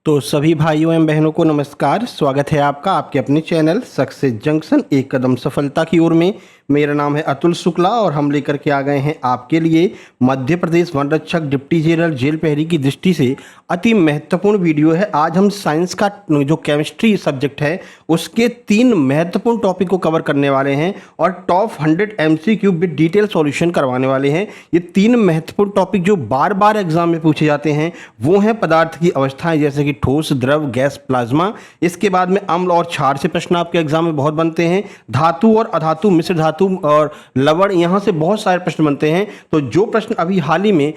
तो सभी भाइयों एवं बहनों को नमस्कार। स्वागत है आपका आपके अपने चैनल सक्सेस जंक्शन एक कदम सफलता की ओर में। मेरा नाम है अतुल शुक्ला और हम लेकर के आ गए हैं आपके लिए मध्य प्रदेश वन रक्षक डिप्टी जनरल जेल प्रहरी की दृष्टि से अति महत्वपूर्ण वीडियो है। आज हम साइंस का जो केमिस्ट्री सब्जेक्ट है उसके 3 महत्वपूर्ण टॉपिक को कवर करने वाले हैं और top 100 MCQ with detail solution करवाने वाले हैं। ये 3 महत्वपूर्ण टॉपिक जो बार बार एग्जाम में पूछे जाते हैं वो हैं पदार्थ की अवस्थाएं, जैसे कि ठोस, द्रव, गैस, प्लाज्मा। इसके बाद में अम्ल और क्षार से प्रश्न आपके एग्जाम में बहुत बनते हैं। धातु और अधातु, मिश्र धातु और लवण, यहाँ से बहुत सारे प्रश्न बनते हैं। तो जो प्रश्न अभी हाल ही में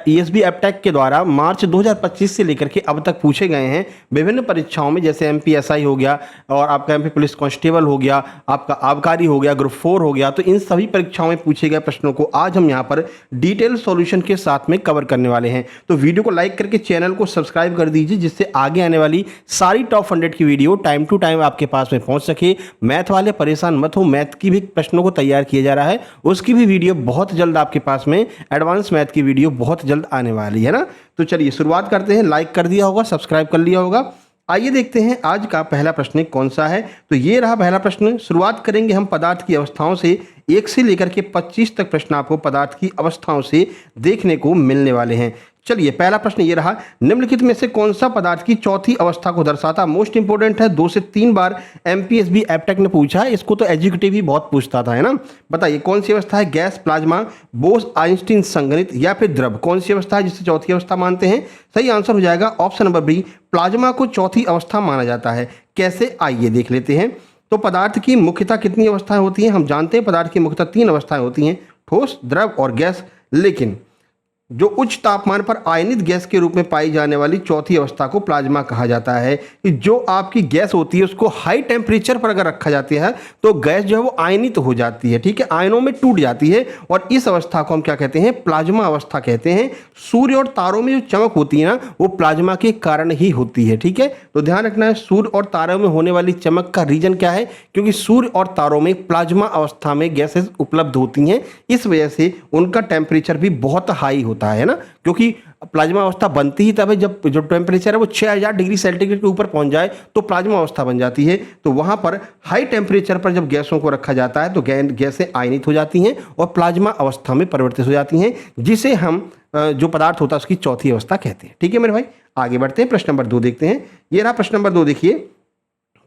ESB एप्टेक के द्वारा मार्च 2025 से लेकर के अब तक पूछे गए हैं विभिन्न परीक्षाओं में, जैसे MPSI हो गया और आपका MP पुलिस कांस्टेबल हो गया, आपका आबकारी हो गया, ग्रुप 4 हो गया, तो इन सभी परीक्षाओं में पूछे गए प्रश्नों को आज हम यहाँ पर डिटेल सॉल्यूशन के साथ में कवर करने वाले हैं। तो वीडियो को लाइक करके चैनल को सब्सक्राइब कर दीजिए जिससे आगे आने वाली सारी टॉप 100 की वीडियो टाइम टू टाइम आपके पास में पहुंच सके। मैथ वाले परेशान मत हो, मैथ की भी प्रश्नों को तैयार किया जा रहा है, उसकी भी वीडियो बहुत जल्द आपके पास में, एडवांस मैथ की वीडियो बहुत जल्द आने वाली है ना। तो चलिए शुरुआत करते हैं। लाइक कर दिया होगा, सब्सक्राइब कर लिया होगा। आइए देखते हैं आज का पहला प्रश्न कौन सा है। तो ये रहा पहला प्रश्न। शुरुआत करेंगे हम पदार्थ की अवस्थाओं से। 1 से लेकर के 25 तक प्रश्न आपको पदार्थ की अवस्थाओं से देखने को मिलने वाले हैं। चलिए पहला प्रश्न ये रहा, निम्नलिखित में से कौन सा पदार्थ की चौथी अवस्था को दर्शाता। मोस्ट इंपोर्टेंट है, 2 से 3 बार MPSB एप्टेक ने पूछा है, इसको तो एग्जीक्यूटिव ही बहुत पूछता था, है ना। बताइए कौन सी अवस्था है, गैस, प्लाज्मा, बोस आइंस्टीन संगणित या फिर द्रव। कौन सी अवस्था है जिसे चौथी अवस्था मानते हैं। सही आंसर हो जाएगा ऑप्शन नंबर बी, प्लाज्मा को चौथी अवस्था माना जाता है। कैसे, आइए देख लेते हैं। तो पदार्थ की मुख्यतः कितनी अवस्थाएं होती हैं। हम जानते हैं पदार्थ की मुख्यतः 3 अवस्थाएं होती हैं, ठोस, द्रव और गैस। लेकिन जो उच्च तापमान पर आयनित गैस के रूप में पाई जाने वाली चौथी अवस्था को प्लाज्मा कहा जाता है। कि जो आपकी गैस होती है उसको हाई टेम्परेचर पर अगर रखा जाता है तो गैस जो है वो आयनित हो जाती है, ठीक है, आयनों में टूट जाती है और इस अवस्था को हम क्या कहते हैं, प्लाज्मा अवस्था कहते हैं। सूर्य और तारों में जो चमक होती है ना वो प्लाज्मा के कारण ही होती है, ठीक है। तो ध्यान रखना है, सूर्य और तारों में होने वाली चमक का रीजन क्या है, क्योंकि सूर्य और तारों में प्लाज्मा अवस्था में गैसेस उपलब्ध होती हैं, इस वजह से उनका टेम्परेचर भी बहुत हाई होता है ना। क्योंकि प्लाज्मा अवस्था बनती ही तब है जब जो टेम्परेचर है वो 6000 डिग्री सेंटीग्रेड के ऊपर पहुंच जाए तो प्लाज्मा अवस्था बन जाती है। तो वहां पर हाई टेम्परेचर पर जब गैसों को रखा जाता है तो गैसें आयनित हो जाती हैं और प्लाज्मा अवस्था में परिवर्तित हो जाती हैं, जिसे हम जो पदार्थ होता है उसकी चौथी अवस्था कहते हैं। ठीक है मेरे भाई, आगे बढ़ते हैं। प्रश्न नंबर 2 देखते हैं। ये रहा प्रश्न नंबर 2, देखिए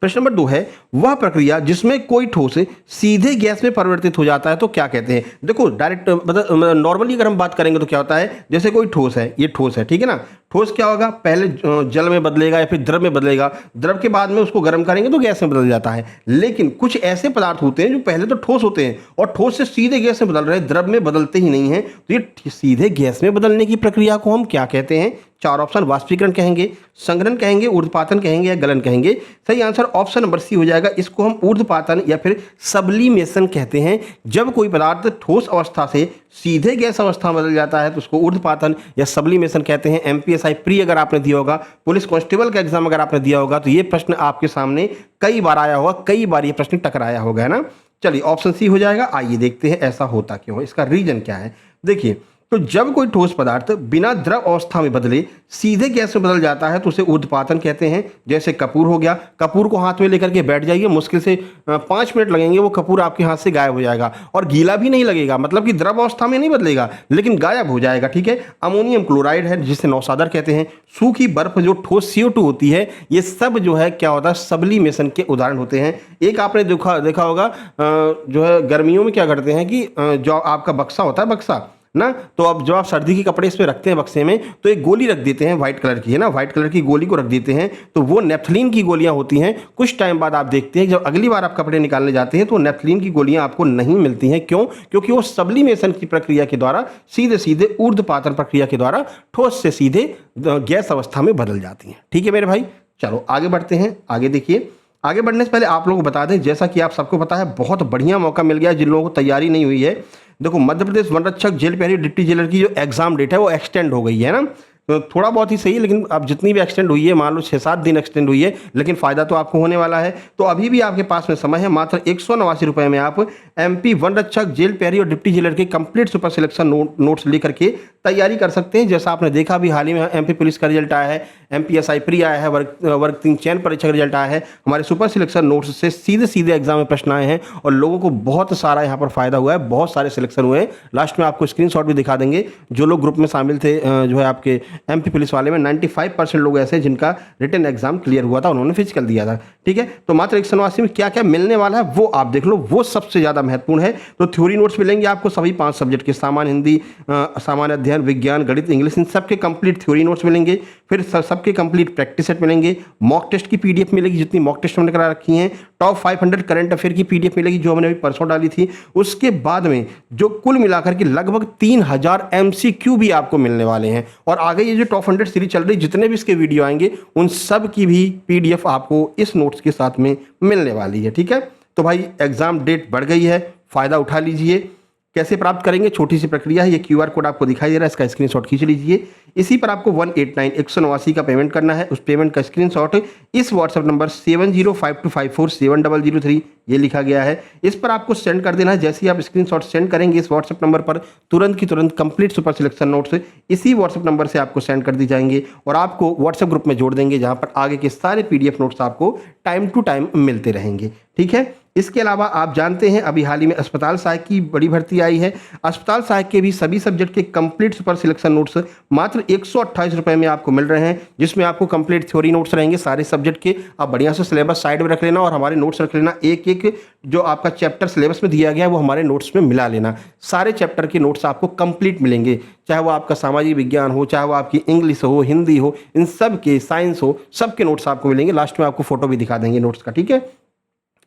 प्रश्न नंबर 2 है, वह प्रक्रिया जिसमें कोई ठोस सीधे गैस में परिवर्तित हो जाता है तो क्या कहते हैं। देखो डायरेक्ट मतलब नॉर्मली अगर हम बात करेंगे तो क्या होता है, जैसे कोई ठोस है, ये ठोस है, ठीक है ना। ठोस क्या होगा, पहले जल में बदलेगा या फिर द्रव में बदलेगा, द्रव के बाद में उसको गर्म करेंगे तो गैस में बदल जाता है। लेकिन कुछ ऐसे पदार्थ होते हैं जो पहले तो ठोस होते हैं और ठोस से सीधे गैस में बदल रहे हैं, द्रव में बदलते ही नहीं है। तो ये सीधे गैस में बदलने की प्रक्रिया को हम क्या कहते हैं। 4 ऑप्शन, वाष्पीकरण कहेंगे, संघनन कहेंगे, ऊर्ध्वपातन कहेंगे या गलन कहेंगे। सही आंसर ऑप्शन नंबर सी हो जाएगा। इसको हम ऊर्ध्वपातन या फिर सब्लिमेशन कहते हैं। जब कोई पदार्थ ठोस अवस्था से सीधे गैस अवस्था में बदल जाता है तो उसको ऊर्ध्वपातन या सब्लिमेशन कहते हैं। MPSI प्री अगर आपने दिया होगा, पुलिस कांस्टेबल का एग्जाम अगर आपने दिया होगा तो ये प्रश्न आपके सामने कई बार आया होगा, कई बार ये प्रश्न टकराया होगा, है ना। चलिए ऑप्शन सी हो जाएगा। आइए देखते हैं ऐसा होता क्यों है, इसका रीजन क्या है। देखिए, तो जब कोई ठोस पदार्थ बिना द्रव अवस्था में बदले सीधे गैस में बदल जाता है तो उसे ऊर्ध्वपातन कहते हैं। जैसे कपूर हो गया, कपूर को हाथ में लेकर के बैठ जाइए, मुश्किल से 5 मिनट लगेंगे, वो कपूर आपके हाथ से गायब हो जाएगा और गीला भी नहीं लगेगा, मतलब कि द्रव अवस्था में नहीं बदलेगा लेकिन गायब हो जाएगा, ठीक है। अमोनियम क्लोराइड है जिसे नौसादर कहते हैं, सूखी बर्फ जो ठोस CO2 होती है, ये सब जो है क्या होता है, सब्लिमेशन के उदाहरण होते हैं। एक आपने देखा होगा जो है गर्मियों में क्या करते हैं कि जो आपका बक्सा होता है, बक्सा ना, तो अब जो आप सर्दी के कपड़े इसमें रखते हैं बक्से में, तो एक गोली रख देते हैं व्हाइट कलर की, है ना, व्हाइट कलर की गोली को रख देते हैं, तो वो नेफ्थलीन की गोलियां होती हैं। कुछ टाइम बाद आप देखते हैं जब अगली बार आप कपड़े निकालने जाते हैं तो नेफ्थलीन की गोलियां आपको नहीं मिलती हैं। क्यों? क्योंकि वो सब्लिमेशन की प्रक्रिया के द्वारा सीधे सीधे ऊर्ध्वपातन प्रक्रिया के द्वारा ठोस से सीधे गैस अवस्था में बदल जाती हैं। ठीक है मेरे भाई, चलो आगे बढ़ते हैं। आगे देखिए, आगे बढ़ने से पहले आप लोगों को बता दें, जैसा कि आप सबको पता है बहुत बढ़िया मौका मिल गया जिन लोगों को तैयारी नहीं हुई है। देखो मध्य प्रदेश वन रक्षक जेल प्रहरी डिप्टी जेलर की जो एग्जाम डेट है वो एक्सटेंड हो गई है ना। तो थोड़ा बहुत ही सही है, लेकिन अब जितनी भी एक्सटेंड हुई है, मान लो 6-7 दिन एक्सटेंड हुई है, लेकिन फ़ायदा तो आपको होने वाला है। तो अभी भी आपके पास में समय है, मात्र 189 रुपये में आप MP वन रक्षक, जेल प्रहरी और डिप्टी जेलर के कंप्लीट सुपर सिलेक्शन नोट्स लेकर के तैयारी कर सकते हैं। जैसा आपने देखा भी हाल ही में MP पुलिस का रिजल्ट आया है, MPSI प्री आया है, वर्ग 3 चयन परीक्षा का रिजल्ट आया है। हमारे सुपर सिलेक्शन नोट्स से सीधे सीधे एग्जाम में प्रश्न आए हैं और लोगों को बहुत सारा यहाँ पर फायदा हुआ है, बहुत सारे सिलेक्शन हुए हैं। लास्ट में आपको स्क्रीनशॉट भी दिखा देंगे। जो लोग ग्रुप में शामिल थे जो है आपके MP पुलिस वाले में, 95% लोग ऐसे जिनका रिटन एग्जाम क्लियर हुआ था, उन्होंने फिजिकल दिया था। ठीक है, तो मात्र 189 में क्या क्या मिलने वाला है वो आप देख लो, वो सबसे ज़्यादा महत्वपूर्ण है। तो थ्योरी नोट्स मिलेंगे आपको सभी 5 सब्जेक्ट के, सामान्य हिंदी, सामान्य अध्ययन, विज्ञान, गणित, इंग्लिश, इन सबके कंप्लीट थ्योरी नोट्स मिलेंगे। फिर सबके कंप्लीट प्रैक्टिस सेट मिलेंगे। मॉक टेस्ट की PDF मिलेगी, जितनी मॉक टेस्ट हमने करा रखी हैं। टॉप 500 करंट अफेयर की PDF मिलेगी, जो हमने अभी परसों डाली थी। उसके बाद में जो कुल मिलाकर के लगभग 3000 MCQ भी आपको मिलने वाले हैं। और आगे ये जो टॉप 100 सीरीज चल रही, जितने भी इसके वीडियो आएंगे उन सब की भी PDF आपको इस नोट्स के साथ में मिलने वाली है। ठीक है, तो भाई एग्जाम डेट बढ़ गई है, फ़ायदा उठा लीजिए। कैसे प्राप्त करेंगे, छोटी सी प्रक्रिया है। ये QR कोड आपको दिखाई दे रहा है, इसका स्क्रीनशॉट खींच लीजिए। इसी पर आपको 189 का पेमेंट करना है। उस पेमेंट का स्क्रीनशॉट इस व्हाट्सएप नंबर 7052547003 ये लिखा गया है, इस पर आपको सेंड कर देना है। जैसे ही आप स्क्रीनशॉट सेंड करेंगे इस व्हाट्सएप नंबर पर, तुरंत की तुरंत कंप्लीट सुपर सिलेक्शन नोट्स इसी व्हाट्सएप नंबर से आपको सेंड कर दी जाएंगे और आपको व्हाट्सएप ग्रुप में जोड़ देंगे, जहां पर आगे के सारे PDF नोट्स आपको टाइम टू टाइम मिलते रहेंगे। ठीक है, इसके अलावा आप जानते हैं अभी हाल ही में अस्पताल सहायक की बड़ी भर्ती आई है। अस्पताल सहायक के भी सभी सब्जेक्ट के कंप्लीट सुपर सिलेक्शन नोट्स मात्र 128 रुपये में आपको मिल रहे हैं, जिसमें आपको कंप्लीट थ्योरी नोट्स रहेंगे सारे सब्जेक्ट के। आप बढ़िया से सिलेबस साइड में रख लेना और हमारे नोट्स रख लेना। एक एक जो आपका चैप्टर सिलेबस में दिया गया है वो हमारे नोट्स में मिला लेना। सारे चैप्टर के नोट्स आपको कंप्लीट मिलेंगे, चाहे वो आपका सामाजिक विज्ञान हो, चाहे वो आपकी इंग्लिश हो, हिंदी हो, इन सब के, साइंस हो, सबके नोट्स आपको मिलेंगे। लास्ट में आपको फोटो भी दिखा देंगे नोट्स का। ठीक है,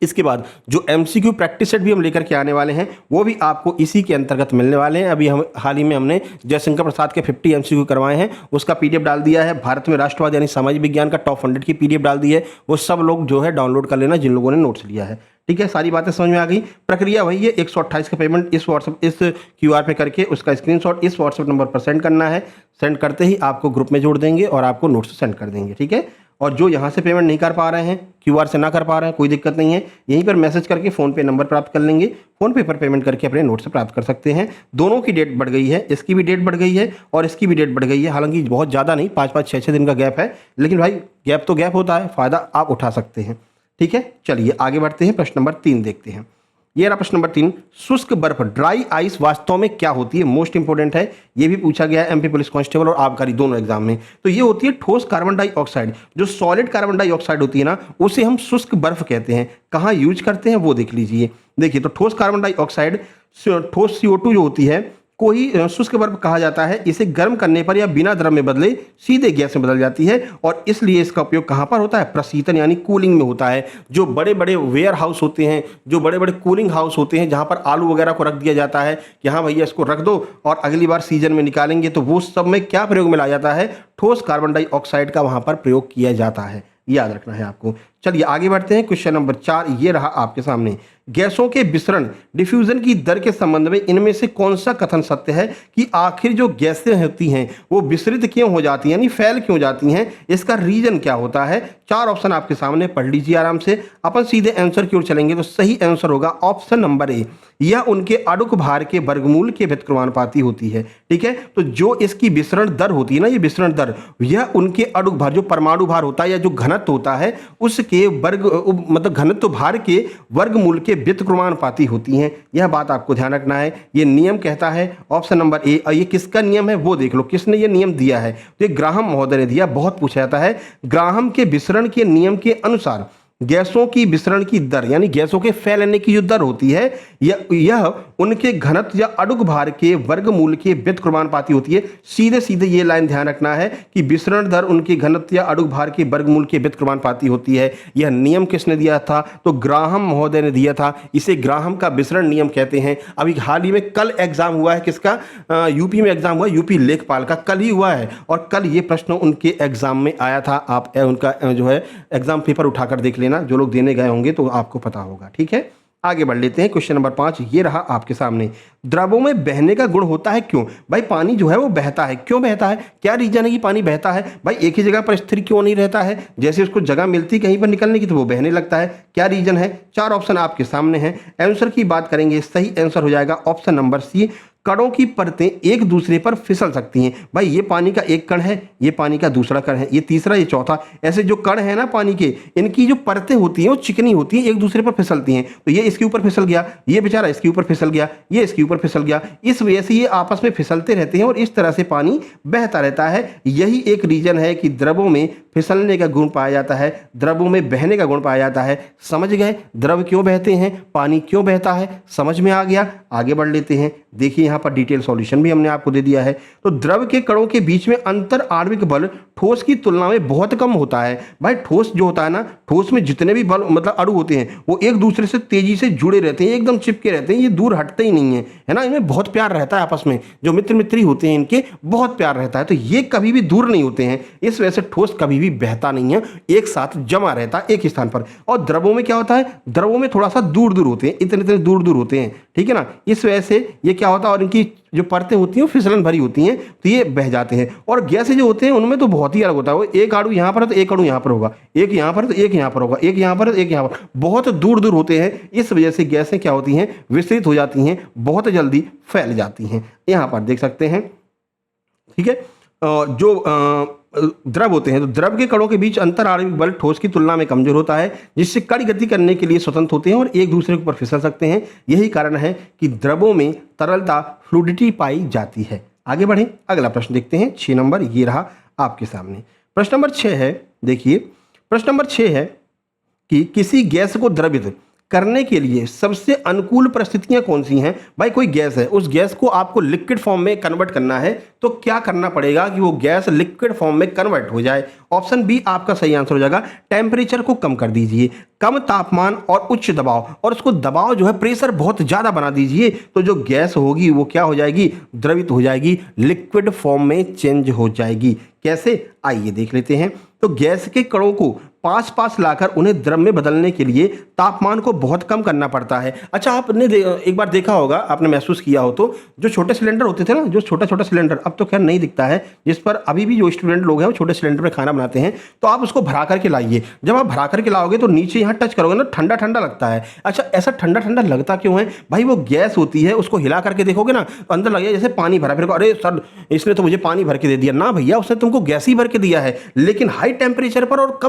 इसके बाद जो MCQ प्रैक्टिस सेट भी हम लेकर के आने वाले हैं वो भी आपको इसी के अंतर्गत मिलने वाले हैं। अभी हम हाल ही में हमने जयशंकर प्रसाद के 50 MCQ करवाए हैं, उसका PDF डाल दिया है। भारत में राष्ट्रवाद यानी सामाजिक विज्ञान का टॉप 100 की PDF डाल दी है। वो सब लोग जो है डाउनलोड कर लेना जिन लोगों ने नोट्स लिया है। ठीक है, सारी बातें समझ में आ गई। प्रक्रिया वही है, 128 का पेमेंट इस QR पे करके उसका स्क्रीनशॉट इस व्हाट्सएप नंबर पर सेंड करना है। सेंड करते ही आपको ग्रुप में जोड़ देंगे और आपको नोट्स सेंड कर देंगे। ठीक है, और जो यहाँ से पेमेंट नहीं कर पा रहे हैं, QR से ना कर पा रहे हैं, कोई दिक्कत नहीं है, यहीं पर मैसेज करके फ़ोनपे नंबर प्राप्त कर लेंगे। फ़ोनपे पर पेमेंट करके अपने नोट से प्राप्त कर सकते हैं। दोनों की डेट बढ़ गई है, इसकी भी डेट बढ़ गई है और इसकी भी डेट बढ़ गई है। हालांकि बहुत ज़्यादा नहीं, 5-5, 6-6 दिन का गैप है, लेकिन भाई गैप तो गैप होता है, फ़ायदा आप उठा सकते हैं। ठीक है, चलिए आगे बढ़ते हैं। प्रश्न नंबर 3 देखते हैं। ये रहा प्रश्न नंबर 3, शुष्क बर्फ ड्राई आइस वास्तव में क्या होती है? मोस्ट इंपोर्टेंट है, ये भी पूछा गया है MP पुलिस कांस्टेबल और आबकारी दोनों एग्जाम में। तो ये होती है ठोस कार्बन डाइऑक्साइड। जो सॉलिड कार्बन डाइऑक्साइड होती है ना, उसे हम शुष्क बर्फ कहते हैं। कहाँ यूज करते हैं वो देख लीजिए। देखिए, तो ठोस कार्बन डाइऑक्साइड, ठोस CO2 जो होती है को ही शुष्क बर्फ कहा जाता है। इसे गर्म करने पर या बिना द्रव में बदले सीधे गैस में बदल जाती है और इसलिए इसका उपयोग कहाँ पर होता है? प्रशीतन यानी कूलिंग में होता है। जो बड़े बड़े वेयर हाउस होते हैं, जो बड़े बड़े कूलिंग हाउस होते हैं, जहाँ पर आलू वगैरह को रख दिया जाता है कि हाँ भैया इसको रख दो और अगली बार सीजन में निकालेंगे, तो वो सब में क्या प्रयोग में लाया जाता है? ठोस कार्बन डाइऑक्साइड का वहाँ पर प्रयोग किया जाता है, याद रखना है आपको। चलिए आगे बढ़ते हैं। क्वेश्चन नंबर 4 ये रहा आपके सामने। गैसों के विसरण डिफ्यूजन की दर के संबंध में इनमें से कौन सा कथन सत्य है कि आखिर जो गैसें होती हैं वो विसरित क्यों हो जाती हैं, यानी फैल क्यों जाती हैं? इसका रीजन क्या होता है? 4 ऑप्शन आपके सामने, पढ़ लीजिए आराम से। अपन सीधे आंसर की ओर चलेंगे तो सही आंसर होगा ऑप्शन नंबर ए। यह उनके अणुक भार के वर्गमूल के व्यतिक्रमानुपाती होती है। ठीक है, तो जो इसकी विसरण दर होती है ना, ये विसरण दर, यह उनके अणुक भार, जो परमाणु भार होता है या जो घनत्व होता है, उसके मतलब घनत्व भार के वर्गमूल के व्यतिक्रमानुपाती होती हैं। यह बात आपको ध्यान रखना है। ये नियम कहता है ऑप्शन नंबर ए। और ये किसका नियम है वो देख लो, किसने ये नियम दिया है? तो ये ग्राहम महोदय ने दिया। बहुत पूछा जाता है। ग्राहम के विसरण के नियम के अनुसार गैसों की विसरण की दर, यानी गैसों के फैलने की जो दर होती है, यह उनके घनत्व या अणुक भार के वर्गमूल के व्यतिक्रमानुपाती होती है। सीधे सीधे ये लाइन ध्यान रखना है कि विसरण दर उनके घनत्व या अणुक भार के वर्गमूल के व्यतिक्रमानुपाती होती है। यह नियम किसने दिया था? तो ग्राहम महोदय ने दिया था। इसे ग्राहम का विसरण नियम कहते हैं। अभी हाल ही में कल एग्जाम हुआ है, किसका? यूपी में एग्जाम हुआ, यूपी लेखपाल का कल ही हुआ है और कल ये प्रश्न उनके एग्जाम में आया था। आप उनका जो है एग्जाम पेपर उठाकर देख लेना, जो लोग देने गए होंगे तो आपको पता होगा। ठीक है, आगे बढ़ लेते हैं। क्वेश्चन नंबर 5 ये रहा आपके सामने। द्रवों में बहने का गुण होता है क्यों? भाई पानी जो है वो बहता है, क्यों बहता है? क्या रीजन है कि पानी बहता है? भाई एक ही जगह पर स्थिर क्यों नहीं रहता है? जैसे उसको जगह मिलती कहीं पर निकलने की तो वो बहने लगता है। क्या रीजन है? 4 ऑप्शन आपके सामने हैं। आंसर की बात करेंगे, सही आंसर हो जाएगा ऑप्शन नंबर सी, कणों की परतें एक दूसरे पर फिसल सकती हैं। भाई ये पानी का एक कण है, ये पानी का दूसरा कण है, ये तीसरा, ये चौथा, ऐसे जो कण है ना पानी के, इनकी जो परतें होती हैं वो चिकनी होती हैं, एक दूसरे पर फिसलती हैं। तो ये इसके ऊपर फिसल गया, ये बेचारा इसके ऊपर फिसल गया, ये इसके ऊपर फिसल गया, इस वजह से ये आपस में फिसलते रहते हैं और इस तरह से पानी बहता रहता है। यही एक रीजन है कि द्रवों में फिसलने का गुण पाया जाता है, द्रवों में बहने का गुण पाया जाता है। समझ गए द्रव क्यों बहते हैं, पानी क्यों बहता है? समझ में आ गया। आगे बढ़ लेते हैं। देखिए यहाँ पर डिटेल सॉल्यूशन भी हमने आपको दे दिया है। तो द्रव के कणों के बीच में अंतर आणविक बल ठोस की तुलना में बहुत कम होता है। भाई ठोस जो होता है ना, ठोस में जितने भी बल मतलब अणु होते हैं वो एक दूसरे से तेजी से जुड़े रहते हैं, एकदम चिपके रहते हैं, ये दूर हटते ही नहीं है ना। इनमें बहुत प्यार रहता है आपस में, जो मित्र मित्री होते हैं इनके बहुत प्यार रहता है, तो ये कभी भी दूर नहीं होते हैं। इस वजह से ठोस कभी भी बहता नहीं है, एक साथ जमा रहता है एक ही स्थान पर। और द्रवों में क्या होता है, द्रवों में थोड़ा सा दूर दूर होते हैं, इतने इतने दूर दूर होते हैं, ठीक है ना। इस वजह से ये क्या होता है, और इनकी जो परतें होती हैं फिसलन भरी होती हैं, तो ये बह जाते हैं। और गैस जो होते हैं उनमें तो बहुत ही अलग होता है, वो एक अणु यहाँ पर है तो एक अणु यहाँ पर होगा, एक यहाँ पर तो एक यहाँ पर होगा, एक यहाँ पर तो एक यहाँ पर, बहुत दूर दूर होते हैं। इस वजह से गैसें क्या होती हैं, विस्तृत हो जाती हैं, बहुत जल्दी फैल जाती हैं। यहाँ पर देख सकते हैं, ठीक है। जो द्रव होते हैं तो द्रव के कणों के बीच अंतर आणविक बल ठोस की तुलना में कमजोर होता है, जिससे कण गति करने के लिए स्वतंत्र होते हैं और एक दूसरे के ऊपर फिसल सकते हैं। यही कारण है कि द्रवों में तरलता फ्लूइडिटी पाई जाती है। आगे बढ़ें, अगला प्रश्न देखते हैं। 6 नंबर ये रहा आपके सामने। प्रश्न नंबर 6 है, देखिए प्रश्न नंबर 6 है कि किसी गैस को द्रवित करने के लिए सबसे अनुकूल परिस्थितियां कौन सी हैं? भाई कोई गैस है, उस गैस को आपको लिक्विड फॉर्म में कन्वर्ट करना है, तो क्या करना पड़ेगा कि वो गैस लिक्विड फॉर्म में कन्वर्ट हो जाए? ऑप्शन बी आपका सही आंसर हो जाएगा, टेम्परेचर को कम कर दीजिए, कम तापमान और उच्च दबाव, और उसको दबाव जो है प्रेशर बहुत ज़्यादा बना दीजिए, तो जो गैस होगी वो क्या हो जाएगी, द्रवित हो जाएगी, लिक्विड फॉर्म में चेंज हो जाएगी। कैसे, आइए देख लेते हैं। तो गैस के कणों को पास पास लाकर उन्हें द्रव में बदलने के लिए तापमान को बहुत कम करना पड़ता है। अच्छा आपने एक बार देखा होगा, आपने महसूस किया हो तो, जो छोटे सिलेंडर होते थे ना, जो छोटा छोटा सिलेंडर, अब तो खैर नहीं दिखता है, जिस पर अभी भी जो स्टूडेंट लोग हैं वो छोटे सिलेंडर में खाना बनाते हैं, तो आप उसको भरा करके लाइए। जब आप भरा करके लाओगे तो नीचे यहाँ टच करोगे ना, ठंडा ठंडा लगता है। अच्छा ऐसा ठंडा ठंडा लगता क्यों है? भाई वो गैस होती है, उसको हिला करके देखोगे ना तो अंदर लगेगा जैसे पानी भरा, फिर अरे सर इसने तो मुझे पानी भर के दे दिया। ना भैया, उसने तुमको गैस ही भर के दिया है, लेकिन हाई टेम्परेचर पर और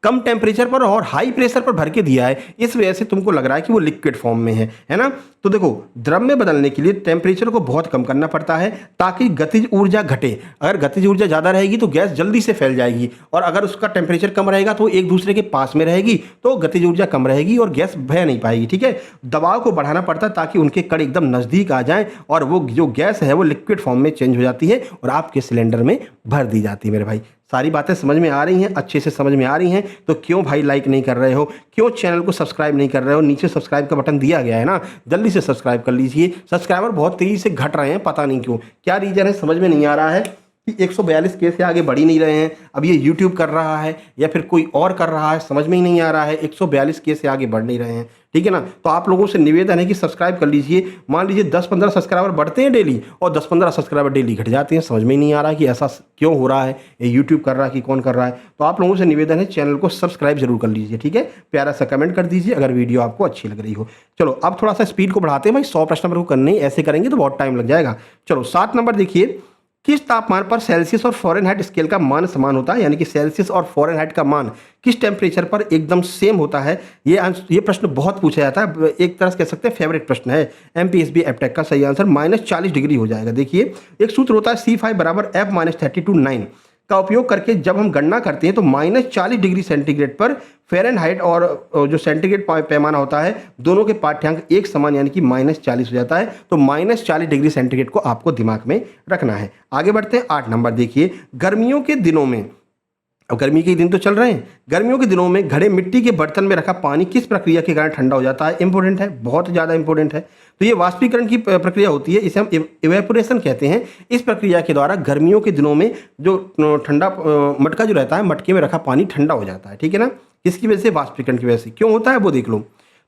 कम टेम्परेचर पर और हाई प्रेशर पर भर के दिया है, इस वजह से तुमको लग रहा है कि वो लिक्विड फॉर्म में है ना। तो देखो द्रव में बदलने के लिए टेम्परेचर को बहुत कम करना पड़ता है ताकि गतिज ऊर्जा घटे। अगर गतिज ऊर्जा ज़्यादा रहेगी तो गैस जल्दी से फैल जाएगी, और अगर उसका टेम्परेचर कम रहेगा तो एक दूसरे के पास में रहेगी, तो गतिज ऊर्जा कम रहेगी और गैस बह नहीं पाएगी, ठीक है। दबाव को बढ़ाना पड़ता है ताकि उनके कण एकदम नज़दीक आ जाएं और वो जो गैस है वो लिक्विड फॉर्म में चेंज हो जाती है और आपके सिलेंडर में भर दी जाती है। मेरे भाई सारी बातें समझ में आ रही हैं, अच्छे से समझ में आ रही हैं, तो क्यों भाई लाइक नहीं कर रहे हो, क्यों चैनल को सब्सक्राइब नहीं कर रहे हो? नीचे सब्सक्राइब का बटन दिया गया है ना, जल्दी से सब्सक्राइब कर लीजिए। सब्सक्राइबर बहुत तेज़ी से घट रहे हैं, पता नहीं क्यों, क्या रीज़न है समझ में नहीं आ रहा है कि 142 के से आगे बढ़ ही नहीं रहे हैं। अब ये YouTube कर रहा है या फिर कोई और कर रहा है, समझ में ही नहीं आ रहा है, 142 के से आगे बढ़ नहीं रहे हैं, ठीक है ना। तो आप लोगों से निवेदन है कि सब्सक्राइब कर लीजिए। मान लीजिए 10-15 सब्सक्राइबर बढ़ते हैं डेली और 10-15 सब्सक्राइबर डेली घट जाते हैं, समझ में ही नहीं आ रहा है कि ऐसा क्यों हो रहा है, ये यूट्यूब कर रहा है कि कौन कर रहा है। तो आप लोगों से निवेदन है चैनल को सब्सक्राइब जरूर कर लीजिए, ठीक है। प्यारा सा कमेंट कर दीजिए अगर वीडियो आपको अच्छी लग रही हो। चलो अब थोड़ा सा स्पीड को बढ़ाते हैं भाई, 100 प्रश्न नंबर को करने, ऐसे करेंगे तो बहुत टाइम लग जाएगा। चलो 7 नंबर देखिए, किस तापमान पर सेल्सियस और फ़ारेनहाइट स्केल का मान समान होता है? यानी कि सेल्सियस और फ़ारेनहाइट का मान किस टेम्परेचर पर एकदम सेम होता है? ये प्रश्न बहुत पूछा जाता है, एक तरह से कह सकते हैं फेवरेट प्रश्न है। एमपीएसबी एपटेक का सही आंसर -40 डिग्री हो जाएगा। देखिए एक सूत्र होता है C5 = F-32 का उपयोग करके जब हम गणना करते हैं तो -40 डिग्री सेंटीग्रेड पर फ़ारेनहाइट और जो सेंटीग्रेड पैमाना होता है दोनों के पाठ्यांक एक समान यानी कि -40 हो जाता है। तो -40 डिग्री सेंटीग्रेड को आपको दिमाग में रखना है। आगे बढ़ते हैं 8 नंबर देखिए, गर्मियों के दिनों में, अब गर्मी के दिन तो चल रहे हैं, गर्मियों के दिनों में घड़े मिट्टी के बर्तन में रखा पानी किस प्रक्रिया के कारण ठंडा हो जाता है? इंपॉर्टेंट है, बहुत ज़्यादा इंपॉर्टेंट है। तो ये वाष्पीकरण की प्रक्रिया होती है, इसे हम इवेपोरेशन कहते हैं। इस प्रक्रिया के द्वारा गर्मियों के दिनों में जो ठंडा मटका जो रहता है, मटके में रखा पानी ठंडा हो जाता है, ठीक है ना। किसकी वजह से? वाष्पीकरण की वजह से। क्यों होता है वो देख लो।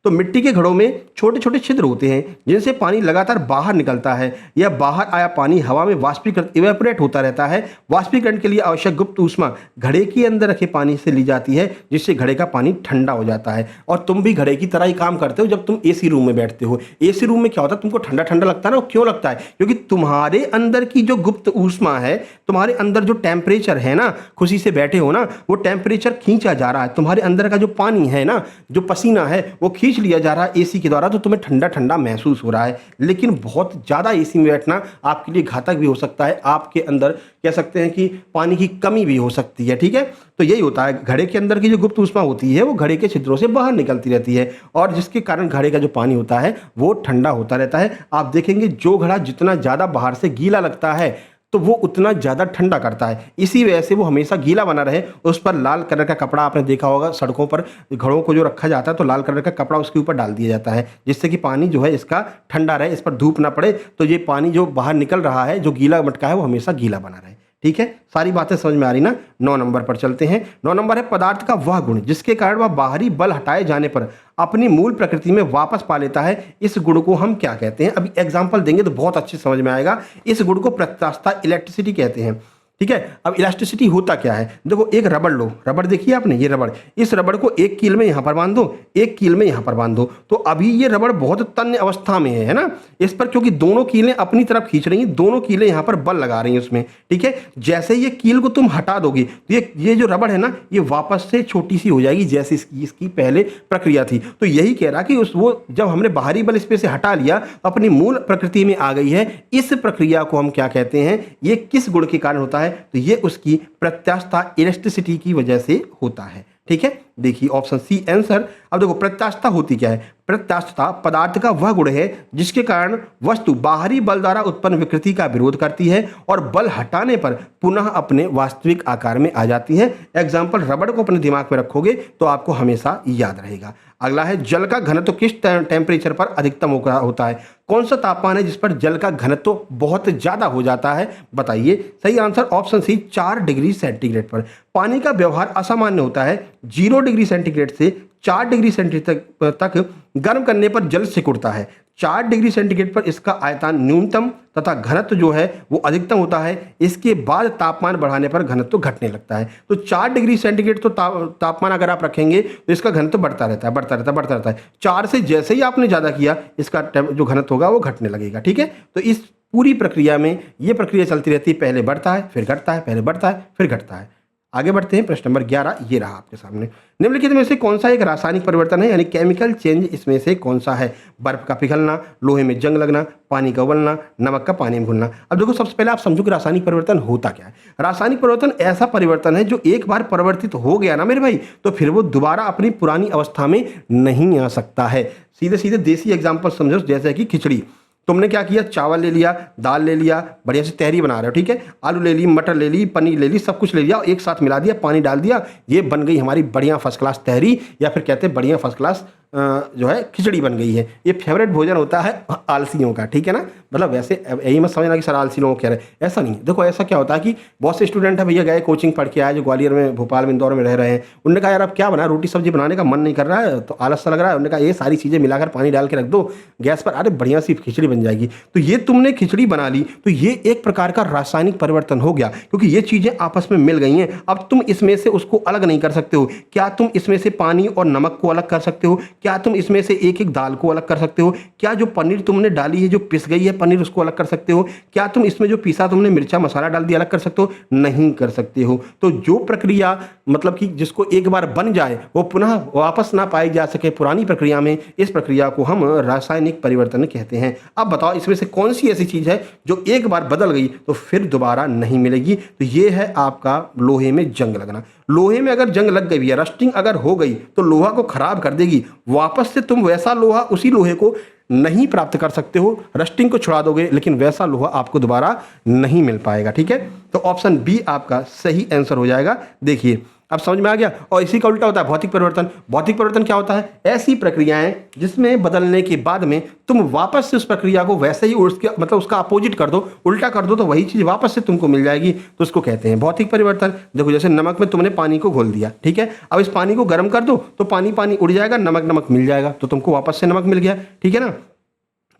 तो मिट्टी के घड़ों में छोटे छोटे छिद्र होते हैं जिनसे पानी लगातार बाहर निकलता है। यह बाहर आया पानी हवा में वाष्पीकरण इवेपोरेट होता रहता है। वाष्पीकरण के लिए आवश्यक गुप्त ऊष्मा घड़े के अंदर रखे पानी से ली जाती है, जिससे घड़े का पानी ठंडा हो जाता है। और तुम भी घड़े की तरह ही काम करते हो जब तुम एसी रूम में बैठते हो। एसी रूम में क्या होता है, तुमको ठंडा ठंडा लगता है ना। क्यों लगता है? क्योंकि तुम्हारे अंदर की जो गुप्त ऊष्मा है, तुम्हारे अंदर जो टेम्परेचर है ना, खुशी से बैठे हो ना, वो टेम्परेचर खींचा जा रहा है। तुम्हारे अंदर का जो पानी है ना, जो पसीना है, वो खींच लिया जा रहा है एसी के द्वारा, तो तुम्हें ठंडा ठंडा महसूस हो रहा है। लेकिन बहुत ज़्यादा एसी में बैठना आपके लिए घातक भी हो सकता है। आपके अंदर कह सकते हैं कि पानी की कमी भी हो सकती है। ठीक है, तो यही होता है, घड़े के अंदर की जो गुप्त ऊष्मा होती है वो घड़े के छिद्रों से बाहर निकलती रहती है, और जिसके कारण घड़े का जो पानी होता है वो ठंडा होता रहता है। आप देखेंगे जो घड़ा जितना ज़्यादा बाहर से गीला लगता है तो वो उतना ज़्यादा ठंडा करता है। इसी वजह से वो हमेशा गीला बना रहे, उस पर लाल कलर का कपड़ा, आपने देखा होगा सड़कों पर घड़ों को जो रखा जाता है तो लाल कलर का कपड़ा उसके ऊपर डाल दिया जाता है, जिससे कि पानी जो है इसका ठंडा रहे, इस पर धूप ना पड़े, तो ये पानी जो बाहर निकल रहा है, जो गीला मटका है, वो हमेशा गीला बना रहे। ठीक है, सारी बातें समझ में आ रही ना। 9 नंबर पर चलते हैं। 9 नंबर है पदार्थ का वह गुण जिसके कारण वह बाहरी बल हटाए जाने पर अपनी मूल प्रकृति में वापस पा लेता है। इस गुण को हम क्या कहते हैं? अभी एग्जांपल देंगे तो बहुत अच्छे समझ में आएगा। इस गुण को प्रत्यास्थता इलेक्ट्रिसिटी कहते हैं। ठीक है, अब इलास्टिसिटी होता क्या है? देखो, एक रबड़ लो, रबड़ देखिए आपने, ये रबड़, इस रबड़ को एक कील में यहाँ पर बांध दो, एक कील में यहाँ पर बांध दो, तो अभी ये रबड़ बहुत तन्य अवस्था में है ना, इस पर, क्योंकि दोनों कीलें अपनी तरफ खींच रही हैं, दोनों कीलें यहाँ पर बल लगा रही हैं उसमें। ठीक है, जैसे ये कील को तुम हटा दोगे तो ये जो रबड़ है ना, ये वापस से छोटी सी हो जाएगी, जैसे इसकी पहले प्रक्रिया थी। तो यही कह रहा कि वो जब हमने बाहरी बल इस पे से हटा लिया, अपनी मूल प्रकृति में आ गई है। इस प्रक्रिया को हम क्या कहते हैं? ये किस गुण के कारण होता है? तो ये उसकी प्रत्यास्थता इलेक्ट्रिसिटी की वजह से होता है। ठीक है, देखिए ऑप्शन सी आंसर। अब देखो, प्रत्यास्थता होती क्या है? प्रत्यास्थता पदार्थ का वह गुण है जिसके कारण वस्तु बाहरी बल द्वारा उत्पन्न विकृति का विरोध करती है और बल हटाने पर पुनः अपने वास्तविक आकार में आ जाती है। एग्जाम्पल, रबड़ को अपने दिमाग में रखोगे तो आपको हमेशा याद रहेगा। अगला है जल का घनत्व किस टेम्परेचर पर अधिकतम होता है? कौन सा तापमान है जिस पर जल का घनत्व बहुत ज्यादा हो जाता है? बताइए। सही answer option C, 4 degree centigrade पर। पानी का व्यवहार असामान्य होता है। 0 डिग्री सेंटीग्रेड से 4 डिग्री सेंटीग्रेड तक गर्म करने पर जल सिकुड़ता है। 4 डिग्री सेंटीग्रेड पर इसका आयतन न्यूनतम तथा घनत्व जो है वो अधिकतम होता है। इसके बाद तापमान बढ़ाने पर घनत्व घटने लगता है। तो 4 डिग्री सेंटीग्रेड तो तापमान अगर आप रखेंगे तो इसका घनत्व बढ़ता रहता है। 4 से जैसे ही आपने ज़्यादा किया, इसका जो घनत्व होगा वो घटने लगेगा। ठीक है, तो इस पूरी प्रक्रिया में ये प्रक्रिया चलती रहती है, पहले बढ़ता है फिर घटता है, पहले बढ़ता है फिर घटता है। आगे बढ़ते हैं, प्रश्न नंबर 11 ये रहा आपके सामने। निम्नलिखित में से कौन सा एक रासायनिक परिवर्तन है, यानी केमिकल चेंज इसमें से कौन सा है? बर्फ का पिघलना, लोहे में जंग लगना, पानी का उबलना, नमक का पानी में घुलना। अब देखो, सबसे पहले आप समझो कि रासायनिक परिवर्तन होता क्या है। रासायनिक परिवर्तन ऐसा परिवर्तन है जो एक बार परिवर्तित हो गया ना मेरे भाई, तो फिर वो दोबारा अपनी पुरानी अवस्था में नहीं आ सकता है। सीधे सीधे देसी एग्जाम्पल समझो, जैसे कि खिचड़ी। तुमने क्या किया? चावल ले लिया, दाल ले लिया, बढ़िया से तहरी बना रहे हो। ठीक है, आलू ले ली, मटर ले ली, पनीर ले ली, सब कुछ ले लिया, एक साथ मिला दिया, पानी डाल दिया, ये बन गई हमारी बढ़िया फर्स्ट क्लास तहरी, या फिर कहते हैं बढ़िया फर्स्ट क्लास जो है खिचड़ी बन गई है। ये फेवरेट भोजन होता है आलसियों का। ठीक है ना, मतलब वैसे यही मत समझना कि सर आलसी लोग कह रहे हैं, ऐसा नहीं। देखो, ऐसा क्या होता है कि बहुत से स्टूडेंट है भैया, गए कोचिंग पढ़ के आए, जो ग्वालियर में, भोपाल में, इंदौर में रह रहे हैं, उन्होंने कहा यार अब क्या बना, रोटी सब्जी बनाने का मन नहीं कर रहा है, तो आलस सा लग रहा है। उन्होंने कहा ये सारी चीज़ें मिलाकर पानी डाल के रख दो गैस पर, अरे बढ़िया सी खिचड़ी बन जाएगी। तो ये तुमने खिचड़ी बना ली, तो ये एक प्रकार का रासायनिक परिवर्तन हो गया, क्योंकि ये चीज़ें आपस में मिल गई हैं। अब तुम इसमें से उसको अलग नहीं कर सकते हो। क्या तुम इसमें से पानी और नमक को अलग कर सकते हो? क्या तुम इसमें से एक एक दाल को अलग कर सकते हो? क्या जो पनीर तुमने डाली है, जो पिस गई है पनीर, उसको अलग कर सकते हो? क्या तुम इसमें जो पिसा तुमने मिर्चा मसाला डाल दिया अलग कर सकते हो? नहीं कर सकते हो। तो जो प्रक्रिया, मतलब कि जिसको एक बार बन जाए वो पुनः वापस ना पाई जा सके पुरानी प्रक्रिया में, इस प्रक्रिया को हम रासायनिक परिवर्तन कहते हैं। अब बताओ, इसमें से कौन सी ऐसी चीज है जो एक बार बदल गई तो फिर दोबारा नहीं मिलेगी? तो ये है आपका लोहे में जंग लगना। लोहे में अगर जंग लग गई है, रस्टिंग अगर हो गई, तो लोहा को खराब कर देगी। वापस से तुम वैसा लोहा, उसी लोहे को नहीं प्राप्त कर सकते हो। रस्टिंग को छुड़ा दोगे लेकिन वैसा लोहा आपको दोबारा नहीं मिल पाएगा। ठीक है, तो ऑप्शन बी आपका सही आंसर हो जाएगा। देखिए, अब समझ में आ गया। और इसी का उल्टा होता है भौतिक परिवर्तन। भौतिक परिवर्तन क्या होता है? ऐसी प्रक्रियाएं जिसमें बदलने के बाद में तुम वापस से उस प्रक्रिया को वैसे ही उसके मतलब उसका अपोजिट कर दो, उल्टा कर दो, तो वही चीज वापस से तुमको मिल जाएगी, तो उसको कहते हैं भौतिक परिवर्तन। देखो जैसे नमक में तुमने पानी को घोल दिया, ठीक है, अब इस पानी को गर्म कर दो तो पानी पानी उड़ जाएगा, नमक नमक मिल जाएगा, तो तुमको वापस से नमक मिल गया, ठीक है ना।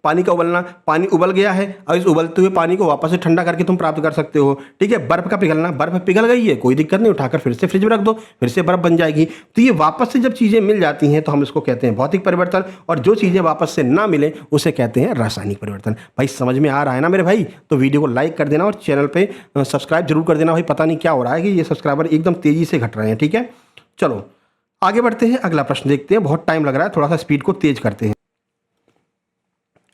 पानी का उबलना, पानी उबल गया है, अब इस उबलते हुए पानी को वापस से ठंडा करके तुम प्राप्त कर सकते हो, ठीक है। बर्फ का पिघलना, बर्फ पिघल गई है, कोई दिक्कत नहीं, उठाकर फिर से फ्रिज में रख दो, फिर से बर्फ बन जाएगी। तो ये वापस से जब चीजें मिल जाती हैं तो हम इसको कहते हैं भौतिक परिवर्तन, और जो चीजें वापस से ना मिले उसे कहते हैं रासायनिक परिवर्तन। भाई समझ में आ रहा है ना मेरे भाई? तो वीडियो को लाइक कर देना और चैनल पे सब्सक्राइब जरूर कर देना। भाई पता नहीं क्या हो रहा है कि ये सब्सक्राइबर एकदम तेजी से घट रहे हैं, ठीक है। चलो आगे बढ़ते हैं, अगला प्रश्न देखते हैं, बहुत टाइम लग रहा है, थोड़ा सा स्पीड को तेज करते हैं।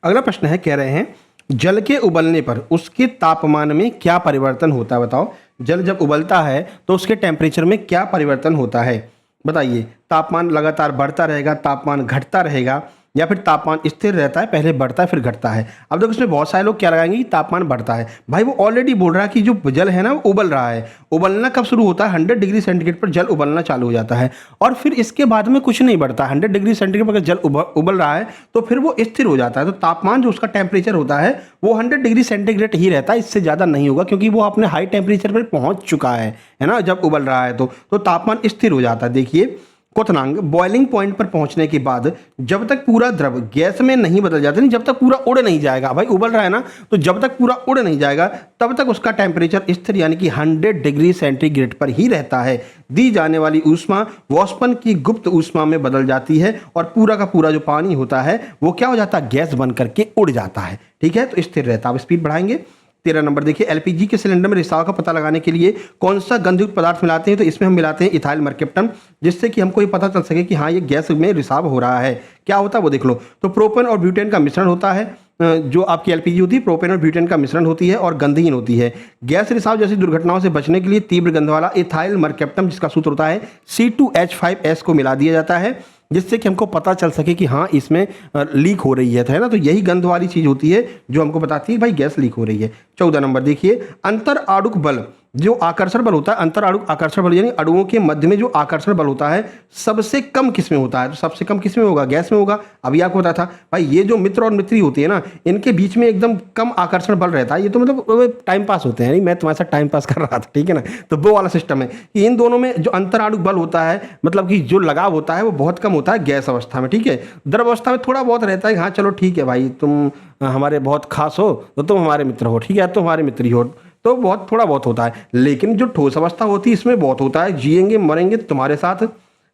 अगला प्रश्न है, कह रहे हैं जल के उबलने पर उसके तापमान में क्या परिवर्तन होता है? बताओ, जल जब उबलता है तो उसके टेम्परेचर में क्या परिवर्तन होता है? बताइए। तापमान लगातार बढ़ता रहेगा, तापमान घटता रहेगा, या फिर तापमान स्थिर रहता है, पहले बढ़ता है फिर घटता है? अब देखो इसमें बहुत सारे लोग क्या लगाएंगे कि तापमान बढ़ता है। भाई वो ऑलरेडी बोल रहा है कि जो जल है ना वो उबल रहा है। उबलना कब शुरू होता है? 100 डिग्री सेंटीग्रेड पर जल उबलना चालू हो जाता है, और फिर इसके बाद में कुछ नहीं बढ़ता। 100 डिग्री सेंटीग्रेड पर अगर जल उबल रहा है तो फिर वो स्थिर हो जाता है। तो तापमान जो उसका टेम्परेचर होता है वो 100 डिग्री सेंटीग्रेड ही रहता है, इससे ज़्यादा नहीं होगा, क्योंकि वो अपने हाई टेम्परेचर पर पहुँच चुका है ना, जब उबल रहा है तो तापमान स्थिर हो जाता है। देखिए क्वथनांक, बॉइलिंग पॉइंट पर पहुंचने के बाद जब तक पूरा द्रव गैस में नहीं बदल जाता, नहीं जब तक पूरा उड़ नहीं जाएगा, भाई उबल रहा है ना, तो जब तक पूरा उड़ नहीं जाएगा तब तक उसका टेम्परेचर स्थिर यानी कि 100 डिग्री सेंटीग्रेड पर ही रहता है। दी जाने वाली ऊष्मा वाष्पन की गुप्त ऊष्मा में बदल जाती है, और पूरा का पूरा जो पानी होता है वो क्या हो जाता है? गैस बन करके उड़ जाता है, ठीक है, तो स्थिर रहता है। अब स्पीड बढ़ाएंगे। 13 नंबर देखिए, एलपीजी के सिलेंडर में रिसाव का पता लगाने के लिए कौन सा गंधयुक्त पदार्थ मिलाते हैं? तो इसमें हम मिलाते हैं इथाइल मर्केप्टन, जिससे कि हमको ये पता चल सके कि हाँ ये गैस में रिसाव हो रहा है। क्या होता है वो देख लो। तो प्रोपेन और ब्यूटेन का मिश्रण होता है, जो आपकी एलपीजी होती है प्रोपेन और ब्यूटेन का मिश्रण होती है और गंधहीन होती है। गैस रिसाव जैसी दुर्घटनाओं से बचने के लिए तीव्र गंध वाला इथाइल मर्केप्टन, जिसका सूत्र होता है C2H5S, को मिला दिया जाता है, जिससे कि हमको पता चल सके कि हाँ इसमें लीक हो रही है ना। तो यही गंध वाली चीज़ होती है जो हमको बताती है भाई गैस लीक हो रही है। 14 नंबर देखिए, अंतर आणुक बल, जो आकर्षण बल होता है, अंतर आणुक आकर्षण बल यानी अणुओं के मध्य में जो आकर्षण बल होता है सबसे कम किस में होता है? तो सबसे कम किस में होगा? गैस में होगा। अभी आपको पता था भाई, ये जो मित्र और मित्री होती है ना, इनके बीच में एकदम कम आकर्षण बल रहता है। ये तो मतलब टाइम पास होते हैं, नहीं मैं तुम्हारे साथ टाइम पास कर रहा था, ठीक है ना। तो वो वाला सिस्टम है कि इन दोनों में जो अंतर आणुक बल होता है, मतलब कि जो लगाव होता है वो बहुत कम होता है गैस अवस्था में, ठीक है। द्रव अवस्था में थोड़ा बहुत रहता है, हाँ चलो ठीक है भाई, तुम हमारे बहुत खास हो तो तुम हमारे मित्र हो, ठीक है, तुम हमारे मित्री हो, तो बहुत थोड़ा बहुत होता है। लेकिन जो ठोस अवस्था होती है इसमें बहुत होता है। जिएंगे मरेंगे तुम्हारे साथ,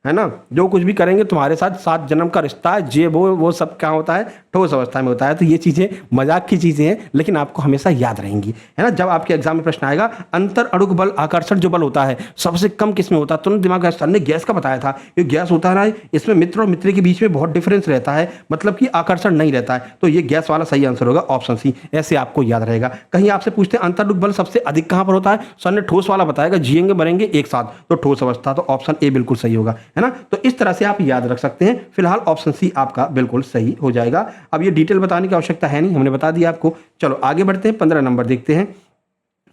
है ना, जो कुछ भी करेंगे तुम्हारे साथ, 7 जन्म का रिश्ता है, जे वो सब क्या होता है? ठोस अवस्था में होता है। तो ये चीज़ें मजाक की चीज़ें हैं, लेकिन आपको हमेशा याद रहेंगी, है ना। जब आपके एग्जाम में प्रश्न आएगा अंतर अणुक बल, आकर्षण जो बल होता है सबसे कम किस में होता है, तुरंत दिमाग में सर ने गैस का बताया था, ये गैस होता है ना, इसमें मित्र और मित्र के बीच में बहुत डिफरेंस रहता है, मतलब कि आकर्षण नहीं रहता है, तो ये गैस वाला सही आंसर होगा ऑप्शन सी। ऐसे आपको याद रहेगा। कहीं आपसे पूछते हैं अंतर अणुक बल सबसे अधिक कहां पर होता है, सर ने ठोस वाला बताएगा, जिएंगे मरेंगे एक साथ, तो ठोस अवस्था, तो ऑप्शन ए बिल्कुल सही होगा, है ना। तो इस तरह से आप याद रख सकते हैं। फिलहाल ऑप्शन सी आपका बिल्कुल सही हो जाएगा। अब ये डिटेल बताने की आवश्यकता है नहीं, हमने बता दिया आपको। चलो आगे बढ़ते हैं, 15 नंबर देखते हैं।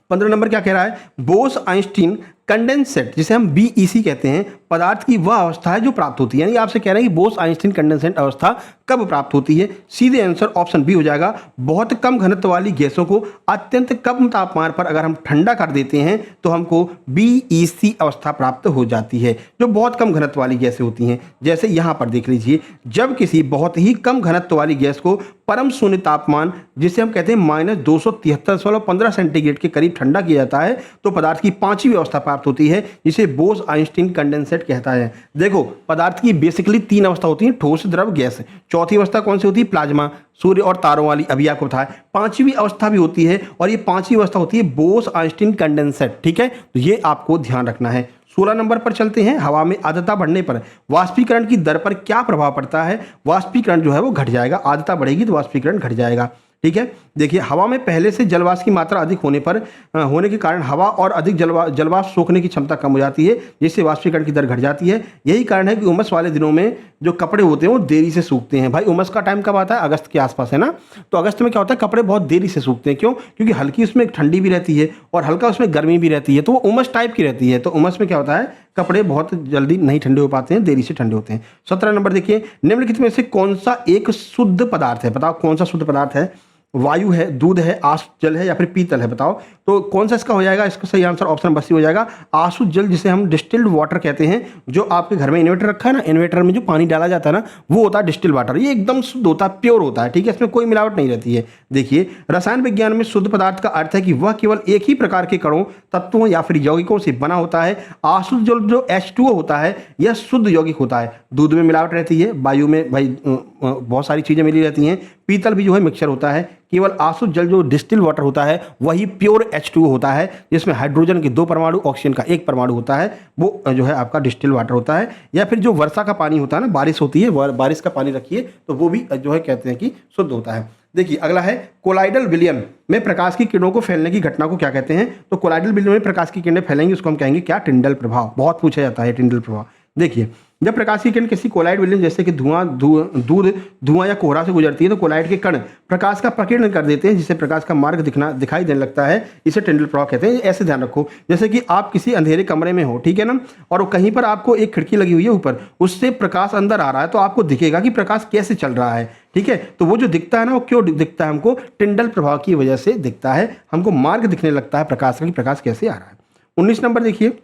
15 नंबर क्या कह रहा है? बोस आइंस्टीन कंडेंसेट, जिसे हम बीईसी कहते हैं, पदार्थ की वह अवस्था है जो प्राप्त होती है, यानी आपसे कह रहे हैं कि बोस आइंस्टीन कंडेंसेट अवस्था कब प्राप्त होती है? सीधे आंसर ऑप्शन बी हो जाएगा। बहुत कम घनत्व वाली गैसों को अत्यंत कम तापमान पर अगर हम ठंडा कर देते हैं तो हमको बीईसी अवस्था प्राप्त हो जाती है, जो बहुत कम घनत्व वाली गैसें होती हैं। जैसे यहां पर देख लीजिए, जब किसी बहुत ही कम घनत्व वाली गैस को परम शून्य तापमान, जिसे हम कहते हैं -273.15 सेंटीग्रेड के करीब ठंडा किया जाता है, तो पदार्थ की 5वीं अवस्था प्राप्त होती है, जिसे बोस आइंस्टीन कंडेंसेट कहता है। देखो पदार्थ की बेसिकली 3 अवस्था होती है, ठोस, द्रव, गैस। चौथी अवस्था कौन सी होती है? प्लाज्मा, सूर्य और तारों वाली, अभी आपको बताया। 5वीं अवस्था भी होती है, और ये 5वीं अवस्था होती है बोस आइंस्टीन कंडेंसेट, ठीक है। तो ये आपको ध्यान रखना है। 16 नंबर पर चलते हैं। हवा में आर्द्रता बढ़ने पर वाष्पीकरण की दर पर क्या प्रभाव पड़ता है? वाष्पीकरण जो है वो घट जाएगा, आर्द्रता बढ़ेगी तो वाष्पीकरण घट जाएगा, ठीक है। देखिए हवा में पहले से जलवाष्प की मात्रा अधिक होने के कारण हवा और अधिक जलवाष्प सोखने की क्षमता कम हो जाती है, जिससे वाष्पीकरण की दर घट जाती है। यही कारण है कि उमस वाले दिनों में जो कपड़े होते हैं वो देरी से सूखते हैं। भाई उमस का टाइम कब आता है? अगस्त के आसपास, है ना। तो अगस्त में क्या होता है, कपड़े बहुत देरी से सूखते हैं। क्यों? क्योंकि हल्की उसमें ठंडी भी रहती है और हल्का उसमें गर्मी भी रहती है, तो वो उमस टाइप की रहती है। तो उमस में क्या होता है, कपड़े बहुत जल्दी नहीं ठंडे हो पाते हैं, देरी से ठंडे होते हैं। 17 नंबर देखिए, निम्नलिखित में से कौन सा एक शुद्ध पदार्थ है? बताओ कौन सा शुद्ध पदार्थ है? वायु है, दूध है, आसुत जल है या फिर पीतल है? बताओ तो कौन सा इसका हो जाएगा? इसका सही आंसर ऑप्शन नंबर सी हो जाएगा, आसुत जल, जिसे हम डिस्टिल्ड वाटर कहते हैं। जो आपके घर में इन्वर्टर रखा है ना, इन्वर्टर में जो पानी डाला जाता है ना, वो होता है डिस्टिल्ड वाटर। ये एकदम शुद्ध होता है, प्योर होता है, ठीक है, इसमें कोई मिलावट नहीं रहती है। देखिए, रसायन विज्ञान में शुद्ध पदार्थ का अर्थ है कि वह केवल एक ही प्रकार के कणों, तत्वों या फिर यौगिकों से बना होता है। आसुत जल जो H2O होता है, यह शुद्ध यौगिक होता है। दूध में मिलावट रहती है, वायु में भाई बहुत सारी चीजें मिली रहती हैं, पीतल भी जो है मिक्सचर होता है। केवल आसुत जल जो डिस्टिल वाटर होता है वही प्योर H2O होता है, जिसमें हाइड्रोजन के 2 परमाणु, ऑक्सीजन का 1 परमाणु होता है, वो जो है आपका डिस्टिल वाटर होता है। या फिर जो वर्षा का पानी होता है ना, बारिश होती है, बारिश का पानी रखिए तो वो भी जो है कहते हैं कि शुद्ध होता है। देखिए अगला है, कोलाइडल विलयन में प्रकाश की किरणों को फैलने की घटना को क्या कहते हैं? तो कोलाइडल विलयन में प्रकाश की किरणें फैलेंगी, उसको हम कहेंगे क्या? टिंडल प्रभाव। बहुत पूछा जाता है टिंडल प्रभाव। देखिए, जब प्रकाश की किरण किसी कोलाइड विलयन जैसे कि धुआं या कोहरा से गुजरती है तो कोलाइड के कण प्रकाश का प्रकीर्णन कर देते हैं, जिससे प्रकाश का मार्ग दिखाई देने लगता है। इसे टिंडल प्रभाव कहते हैं। ऐसे ध्यान रखो, जैसे कि आप किसी अंधेरे कमरे में हो, ठीक है ना, और कहीं पर आपको एक खिड़की लगी हुई है ऊपर, उससे प्रकाश अंदर आ रहा है, तो आपको दिखेगा कि प्रकाश कैसे चल रहा है, ठीक है। तो वो जो दिखता है ना, वो क्यों दिखता है हमको? टिंडल प्रभाव की वजह से दिखता है, हमको मार्ग दिखने लगता है प्रकाश का कि प्रकाश कैसे आ रहा है। 19 नंबर देखिए,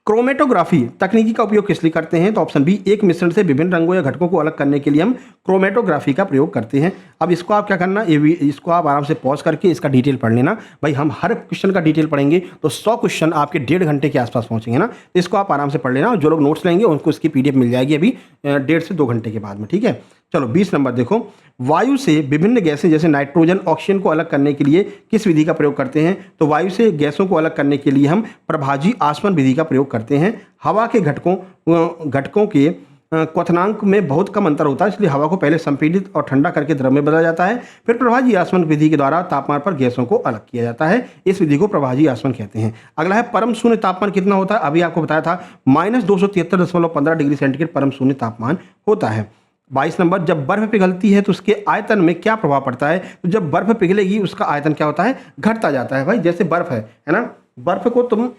क्रोमेटोग्राफी तकनीकी का उपयोग किस लिए करते हैं? तो ऑप्शन बी, एक मिश्रण से विभिन्न रंगों या घटकों को अलग करने के लिए हम क्रोमेटोग्राफी का प्रयोग करते हैं। अब इसको आप क्या करना, इसको आप आराम से पॉज करके इसका डिटेल पढ़ लेना। भाई हम हर क्वेश्चन का डिटेल पढ़ेंगे तो 100 क्वेश्चन आपके 1.5 घंटे के आसपास पहुंचेंगे ना, तो इसको आप आराम से पढ़ लेना। और जो लोग नोट्स लेंगे उनको इसकी PDF मिल जाएगी अभी 1.5 से 2 घंटे के बाद में, ठीक है। चलो 20 नंबर देखो, वायु से विभिन्न गैसें जैसे नाइट्रोजन, ऑक्सीजन को अलग करने के लिए किस विधि का प्रयोग करते हैं? तो वायु से गैसों को अलग करने के लिए हम प्रभाजी आसवन विधि का प्रयोग करते हैं। हवा के घटकों के क्वथनांक में बहुत कम अंतर होता है, इसलिए हवा को पहले संपीड़ित और ठंडा करके द्रव में बदला जाता है, फिर प्रभाजी आसवन विधि के द्वारा तापमान पर गैसों को अलग किया जाता है। इस विधि को प्रभाजी आसवन कहते हैं। अगला है, परम शून्य तापमान कितना होता है? अभी आपको बताया था -273.15 डिग्री सेंटीग्रेड परम शून्य तापमान होता है। 22 नंबर, जब बर्फ पिघलती है तो उसके आयतन में क्या प्रभाव पड़ता है? तो जब बर्फ पिघलेगी उसका आयतन क्या होता है? घटता जाता है। भाई जैसे बर्फ है ना, बर्फ को तुम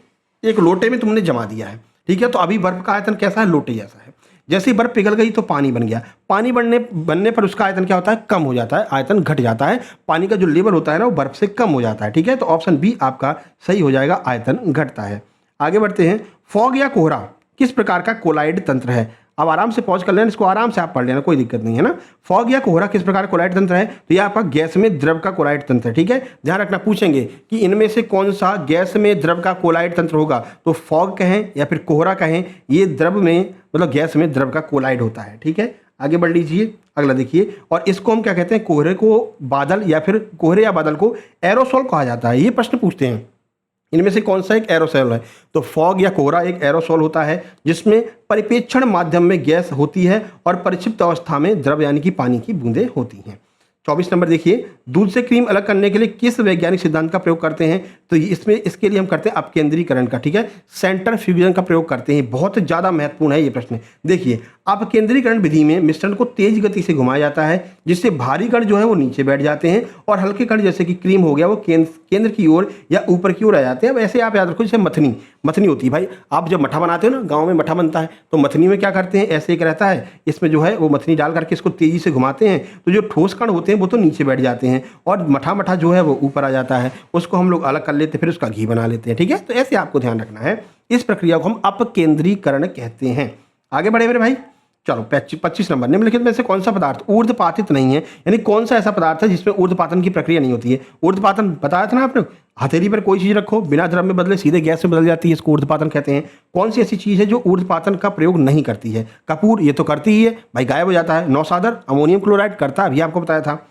एक लोटे में तुमने जमा दिया है, ठीक है, तो अभी बर्फ का आयतन कैसा है? लोटे जैसा है। जैसे ही बर्फ पिघल गई तो पानी बन गया, पानी बनने पर उसका आयतन क्या होता है? कम हो जाता है, आयतन घट जाता है। पानी का जो लेवल होता है ना, वो बर्फ से कम हो जाता है, ठीक है। तो ऑप्शन बी आपका सही हो जाएगा, आयतन घटता है। आगे बढ़ते हैं, फॉग या कोहरा किस प्रकार का कोलाइड तंत्र है? अब आराम से पॉज कर लेना, इसको आराम से आप पढ़ लेना, कोई दिक्कत नहीं है ना। फॉग या कोहरा किस प्रकार कोलाइड तंत्र है? तो यह आपका गैस में द्रव का कोलाइड तंत्र है, ठीक है। ध्यान रखना, पूछेंगे कि इनमें से कौन सा गैस में द्रव का कोलाइड तंत्र होगा, तो फॉग कहें या फिर कोहरा कहें, ये द्रव में मतलब गैस में द्रव का कोलाइड होता है, ठीक है। आगे बढ़ लीजिए, अगला देखिए, और इसको हम क्या कहते हैं? कोहरे को बादल या फिर कोहरे या बादल को एरोसोल कहा जाता है। ये प्रश्न पूछते हैं, इनमें से कौन सा एक एरोसोल है? तो फॉग या कोहरा एक एरोसोल होता है जिसमें परिपेक्षण माध्यम में गैस होती है और परिक्षिप्त अवस्था में द्रव यानी कि पानी की बूंदें होती हैं। 24 नंबर देखिए, दूध से क्रीम अलग करने के लिए किस वैज्ञानिक सिद्धांत का प्रयोग करते हैं? तो इसके लिए हम करते हैं अपकेंद्रीकरण का, ठीक है, सेंटर फ्यूजन का प्रयोग करते हैं। बहुत ज़्यादा महत्वपूर्ण है ये प्रश्न। देखिए, अपकेंद्रीकरण विधि में मिश्रण को तेज गति से घुमाया जाता है, जिससे भारी कण जो है वो नीचे बैठ जाते हैं और हल्के कण जैसे कि क्रीम हो गया वो केंद्र की ओर या ऊपर की ओर आ जाते हैं। वैसे आप याद रखो, जैसे मथनी होती है। भाई आप जब मठा बनाते हो ना, गाँव में मठा बनता है, तो मथनी में क्या करते हैं? ऐसे एक रहता है, इसमें जो है वो मथनी डाल करके इसको तेजी से घुमाते हैं, तो जो ठोस कण होते हैं वो तो नीचे बैठ जाते हैं और मठा जो है वो ऊपर आ जाता है। उसको हम लोग अलग कर लेते हैं, फिर उसका घी बना लेते हैं, ठीक है। तो ऐसे आपको ध्यान रखना है, इस प्रक्रिया को हम अपकेंद्रीकरण कहते हैं। आगे बढ़े मेरे भाई, चलो 25 नंबर, निम्नलिखित में से कौन सा पदार्थ ऊर्ध्वपातित नहीं है? यानी कौन सा ऐसा पदार्थ है जिसमें ऊर्ध्वपातन की प्रक्रिया नहीं होती है? ऊर्ध्वपातन बताया था ना आपने, हथेली पर कोई चीज रखो, बिना द्रव में बदले सीधे गैस में बदल जाती है, इसको ऊर्ध्वपातन कहते हैं। कौन सी ऐसी चीज है जो ऊर्ध्वपातन का प्रयोग नहीं करती है? कपूर, ये तो करती ही है भाई, गायब हो जाता है। नौसादर, अमोनियम क्लोराइड करता है, अभी आपको बताया था।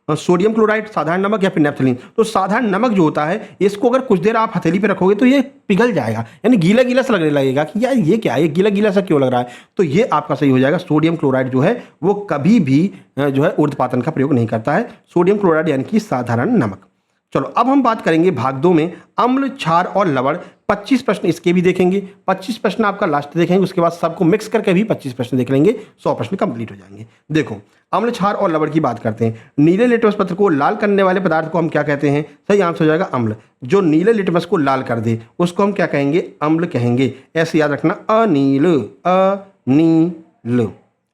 सोडियम क्लोराइड, साधारण नमक या फिर नेफ्थलीन। तो साधारण नमक जो होता है, इसको अगर कुछ देर आप हथेली पे रखोगे तो ये पिघल जाएगा, यानी गीला गीला सा लगने लगेगा कि यार ये क्या है, ये गीला गीला सा क्यों लग रहा है? तो ये आपका सही हो जाएगा, सोडियम क्लोराइड जो है वो कभी भी जो है ऊर्ध्वपातन का प्रयोग नहीं करता है। सोडियम क्लोराइड यानी कि साधारण नमक। चलो अब हम बात करेंगे भाग 2 में, अम्ल, क्षार और लवण 25 प्रश्न इसके भी देखेंगे, 25 प्रश्न आपका लास्ट देखेंगे, उसके बाद सबको मिक्स करके भी 25 प्रश्न देख लेंगे, 100 प्रश्न कंप्लीट हो जाएंगे। देखो, अम्ल, क्षार और लवण की बात करते हैं। नीले लिटमस पत्र को लाल करने वाले पदार्थ को हम क्या कहते हैं? सही आंसर हो जाएगा अम्ल। जो नीले लिटमस को लाल कर दे उसको हम क्या कहेंगे? अम्ल कहेंगे। ऐसे याद रखना, अनील, अनील।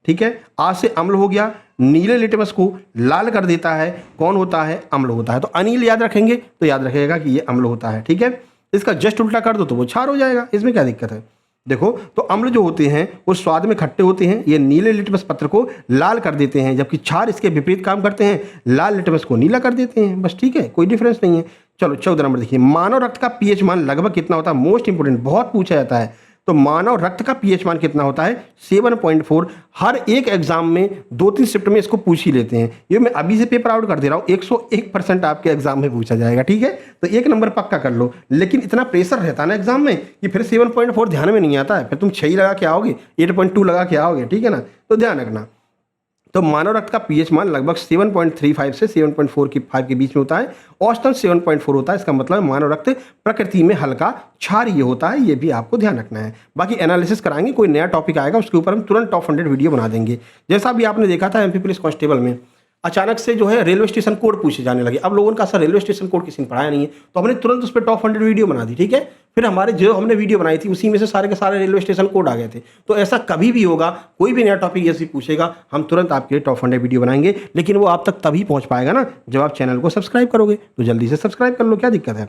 ठीक है, आ से अम्ल हो गया, नीले लिटमस को लाल कर देता है, कौन होता है? अम्ल होता है। तो अनील याद रखेंगे तो याद रखेगा कि ये अम्ल होता है। ठीक है, इसका जस्ट उल्टा कर दो तो वो क्षार हो जाएगा, इसमें क्या दिक्कत है? देखो, तो अम्ल जो होते हैं वो स्वाद में खट्टे होते हैं, ये नीले लिटमस पत्र को लाल कर देते हैं, जबकि क्षार इसके विपरीत काम करते हैं, लाल लिटमस को नीला कर देते हैं। बस, ठीक है, कोई डिफरेंस नहीं है। चलो 14 नंबर देखिए, मानव रक्त का पीएच मान लगभग कितना होता है? मोस्ट इंपोर्टेंट, बहुत पूछा जाता है। तो मानव रक्त का पीएच मान कितना होता है? 7.4। हर एक एग्जाम में 2-3 शिफ्ट में इसको पूछ ही लेते हैं। ये मैं अभी से पेपर आउट कर दे रहा हूँ, 101% आपके एग्जाम में पूछा जाएगा। ठीक है, तो 1 नंबर पक्का कर लो। लेकिन इतना प्रेशर रहता है ना एग्जाम में कि फिर 7.4 ध्यान में नहीं आता है, फिर तुम 6 लगा के आओगे, 8.2 लगा के आओगे। ठीक है ना, तो ध्यान रखना। तो मानव रक्त का पीएच मान लगभग 7.35 से 7.45 के बीच में होता है। औसतन 7.4 होता है। इसका मतलब मानव रक्त प्रकृति में हल्का क्षारीय होता है, ये भी आपको ध्यान रखना है। बाकी एनालिसिस कराएंगे, कोई नया टॉपिक आएगा उसके ऊपर हम तुरंत टॉप 100 वीडियो बना देंगे। जैसा भी आपने देखा था एमपी पुलिस कांस्टेबल में अचानक से जो है रेलवे स्टेशन कोड पूछे जाने लगे। अब लोगों का सर रेलवे स्टेशन कोड किसी ने पढ़ाया नहीं है, तो हमने तुरंत उस पर टॉप 100 वीडियो बना दी। ठीक है, फिर हमारे जो हमने वीडियो बनाई थी उसी में से सारे के सारे रेलवे स्टेशन कोड आ गए थे। तो ऐसा कभी भी होगा, कोई भी नया टॉपिक ऐसे पूछेगा, हम तुरंत आपके लिए टॉप 100 वीडियो बनाएंगे। लेकिन वो आप तक तभी पहुंच पाएगा ना जब आप चैनल को सब्सक्राइब करोगे। तो जल्दी से सब्सक्राइब कर लो, क्या दिक्कत है?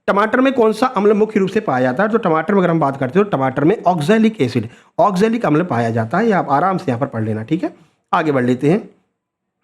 टमाटर में कौन सा अम्ल मुख्य रूप से पाया जाता है? तो टमाटर में अगर हम बात करते हो, टमाटर में ऑक्सैलिक एसिड, ऑक्सैलिक अम्ल पाया जाता है। ये आप आराम से यहाँ पर पढ़ लेना। ठीक है, आगे बढ़ लेते हैं।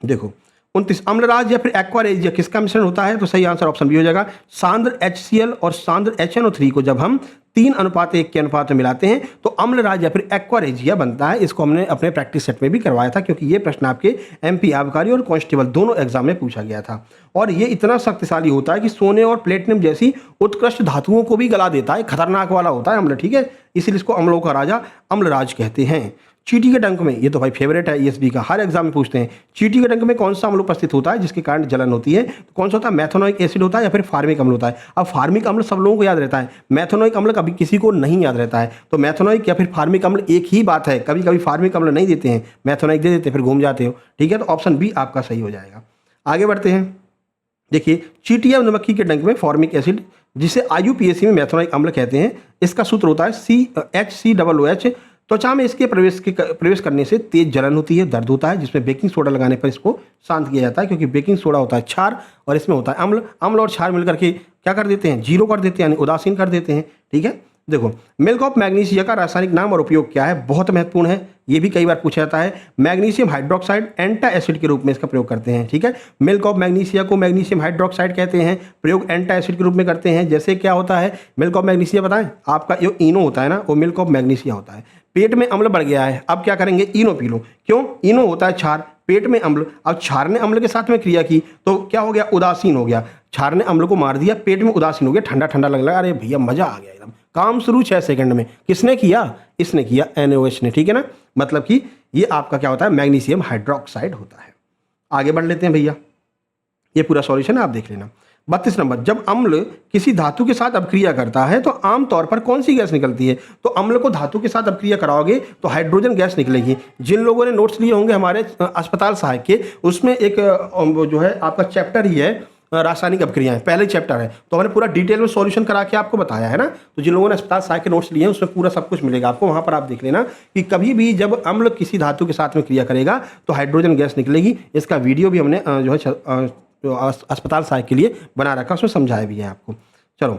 देखो 29, अम्लराज या फिर एक्वारेजिया किसका मिश्रण होता है? तो सही आंसर ऑप्शन बी हो जाएगा। सांद्र HCl और सांद्र HNO3 को जब हम 3:1 के अनुपात में मिलाते हैं तो अम्लराज या फिर एक्वारेजिया बनता है। इसको हमने अपने प्रैक्टिस सेट में भी करवाया था, क्योंकि ये प्रश्न आपके MP आबकारी और कांस्टेबल दोनों एग्जाम में पूछा गया था। और ये इतना शक्तिशाली होता है कि सोने और प्लेटिनम जैसी उत्कृष्ट धातुओं को भी गला देता है। खतरनाक वाला होता है अम्ल। ठीक है, इसीलिए इसको अम्लों का राजा अम्लराज कहते हैं। चींटी के डंक में, ये तो भाई फेवरेट है ESB का, हर एग्जाम में पूछते हैं। चींटी के डंक में कौन सा अम्ल उपस्थित होता है जिसके कारण जलन होती है? तो कौन सा होता है? मैथोनोइक एसिड होता है या फिर फार्मिक अम्ल होता है? अब फार्मिक अम्ल सब लोगों को याद रहता है, मैथोनोइक अम्ल कभी किसी को नहीं याद रहता है। तो मैथोनोइक या फिर फार्मिक अम्ल एक ही बात है। कभी कभी फार्मिक अम्ल नहीं देते हैं, मैथोनोइक दे देते हैं, फिर घूम जाते हो। ठीक है, तो ऑप्शन बी आपका सही हो जाएगा। आगे बढ़ते हैं। देखिए, चींटी या मधुमक्खी के डंक में फॉर्मिक एसिड, जिसे IUPAC में मैथोनोइक अम्ल कहते हैं, इसका सूत्र होता है HCOOH। त्वचा में इसके प्रवेश करने से तेज जलन होती है, दर्द होता है, जिसमें बेकिंग सोडा लगाने पर इसको शांत किया जाता है, क्योंकि बेकिंग सोडा होता है क्षार और इसमें होता है अम्ल। अम्ल और क्षार मिलकर के क्या कर देते हैं? जीरो कर देते हैं, यानी उदासीन कर देते हैं। ठीक है, देखो, मिल्क ऑफ मैग्नीशिया का रासायनिक नाम और उपयोग क्या है? बहुत महत्वपूर्ण है, ये भी कई बार पूछा जाता है। मैग्नीशियम हाइड्रोक्साइड एंटा एसिड के रूप में इसका प्रयोग करते हैं। ठीक है, मिल्क ऑफ मैग्नीशिया को मैग्नीशियम हाइड्रोक्साइड कहते हैं, प्रयोग एंटा एसिड के रूप में करते हैं। जैसे क्या होता है मिल्क ऑफ मैग्नीशिया, बताएं आपका जो इनो होता है ना, वो मिल्क ऑफ मैग्नीशिया होता है। पेट में अम्ल बढ़ गया है, अब क्या करेंगे? इनो पी लो। क्यों? इनो होता है क्षार, पेट में अम्ल, अब क्षार ने अम्ल के साथ में क्रिया की तो क्या हो गया? उदासीन हो गया। क्षार ने अम्ल को मार दिया, पेट में उदासीन हो गया, ठंडा ठंडा लगने लगा। अरे भैया मजा आ गया एकदम, काम शुरू 6 सेकंड में। किसने किया? इसने किया, NaOH ने। ठीक है ना, मतलब कि ये आपका क्या होता है? मैग्नीशियम हाइड्रोक्साइड होता है। आगे बढ़ लेते हैं भैया, ये पूरा सॉल्यूशन आप देख लेना। 32 नंबर, जब अम्ल किसी धातु के साथ अपक्रिया करता है तो आमतौर पर कौन सी गैस निकलती है? तो अम्ल को धातु के साथ अपक्रिया कराओगे तो हाइड्रोजन गैस निकलेगी। जिन लोगों ने नोट्स लिए होंगे हमारे अस्पताल सहायक के, उसमें एक जो है आपका चैप्टर ही है रासायनिक अपक्रियाएं, पहले चैप्टर है, तो हमने पूरा डिटेल में सॉल्यूशन करा के आपको बताया है ना। तो जिन लोगों ने अस्पताल सहायक के नोट्स लिए हैं उसमें पूरा सब कुछ मिलेगा आपको, वहां पर आप देख लेना कि कभी भी जब अम्ल किसी धातु के साथ में क्रिया करेगा तो हाइड्रोजन गैस निकलेगी। इसका वीडियो भी हमने जो है अस्पताल सहायक के लिए बना रखा, उसमें समझाया भी है आपको। चलो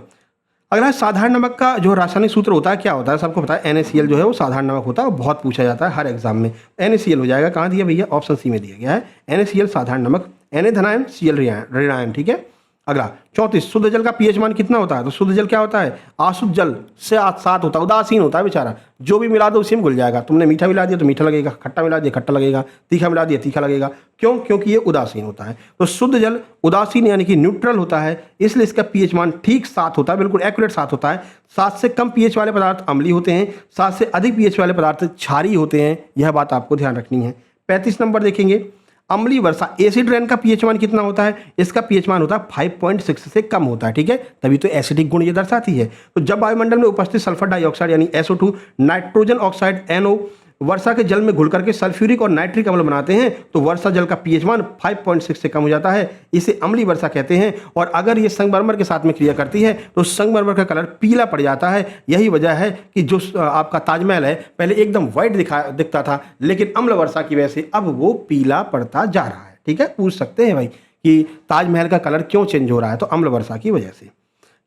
अगला, साधारण नमक का जो रासायनिक सूत्र होता है क्या होता है? सबको पता है, NaCl जो है वो साधारण नमक होता है, बहुत पूछा जाता है हर एग्जाम में। NaCl हो जाएगा, कहाँ दिया भैया? ऑप्शन सी में दिया गया है, NaCl साधारण नमक, Na धनायन, Cl ऋणायन। ठीक है, अगला 34, शुद्ध जल का pH मान कितना होता है? तो शुद्ध जल क्या होता है? अशुद्ध जल से 7 होता है, उदासीन होता है बेचारा, जो भी मिला दो उसी में घुल जाएगा। तुमने मीठा मिला दिया तो मीठा लगेगा, खट्टा मिला दिया खट्टा लगेगा, तीखा मिला दिया तीखा लगेगा। क्यों? क्योंकि ये उदासीन होता है। तो शुद्ध जल उदासीन यानी कि न्यूट्रल होता है, इसलिए इसका pH मान ठीक 7 होता है, बिल्कुल एक्यूरेट 7 होता है। 7 से कम pH वाले पदार्थ अम्लीय होते हैं, 7 से अधिक pH वाले पदार्थ क्षारीय होते हैं। यह बात आपको ध्यान रखनी है। 35 नंबर देखेंगे, अम्लीय वर्षा एसिड रेन का पीएच मान कितना होता है? इसका पीएच मान होता है 5.6 से कम होता है, ठीक है, तभी तो एसिडिक गुण ये दर्शाती है। तो जब वायुमंडल में उपस्थित सल्फर डाइऑक्साइड यानी SO2, नाइट्रोजन ऑक्साइड NO वर्षा के जल में घुल करके सल्फ्यूरिक और नाइट्रिक अम्ल बनाते हैं तो वर्षा जल का पीएच मान 5.6 से कम हो जाता है, इसे अम्लीय वर्षा कहते हैं। और अगर ये संगमरमर के साथ में क्रिया करती है तो संगमरमर का कलर पीला पड़ जाता है। यही वजह है कि जो आपका ताजमहल है पहले एकदम व्हाइट दिखता था, लेकिन अम्ल वर्षा की वजह से अब वो पीला पड़ता जा रहा है, ठीक है। पूछ सकते हैं भाई कि ताजमहल का कलर क्यों चेंज हो रहा है, तो अम्ल वर्षा की वजह से।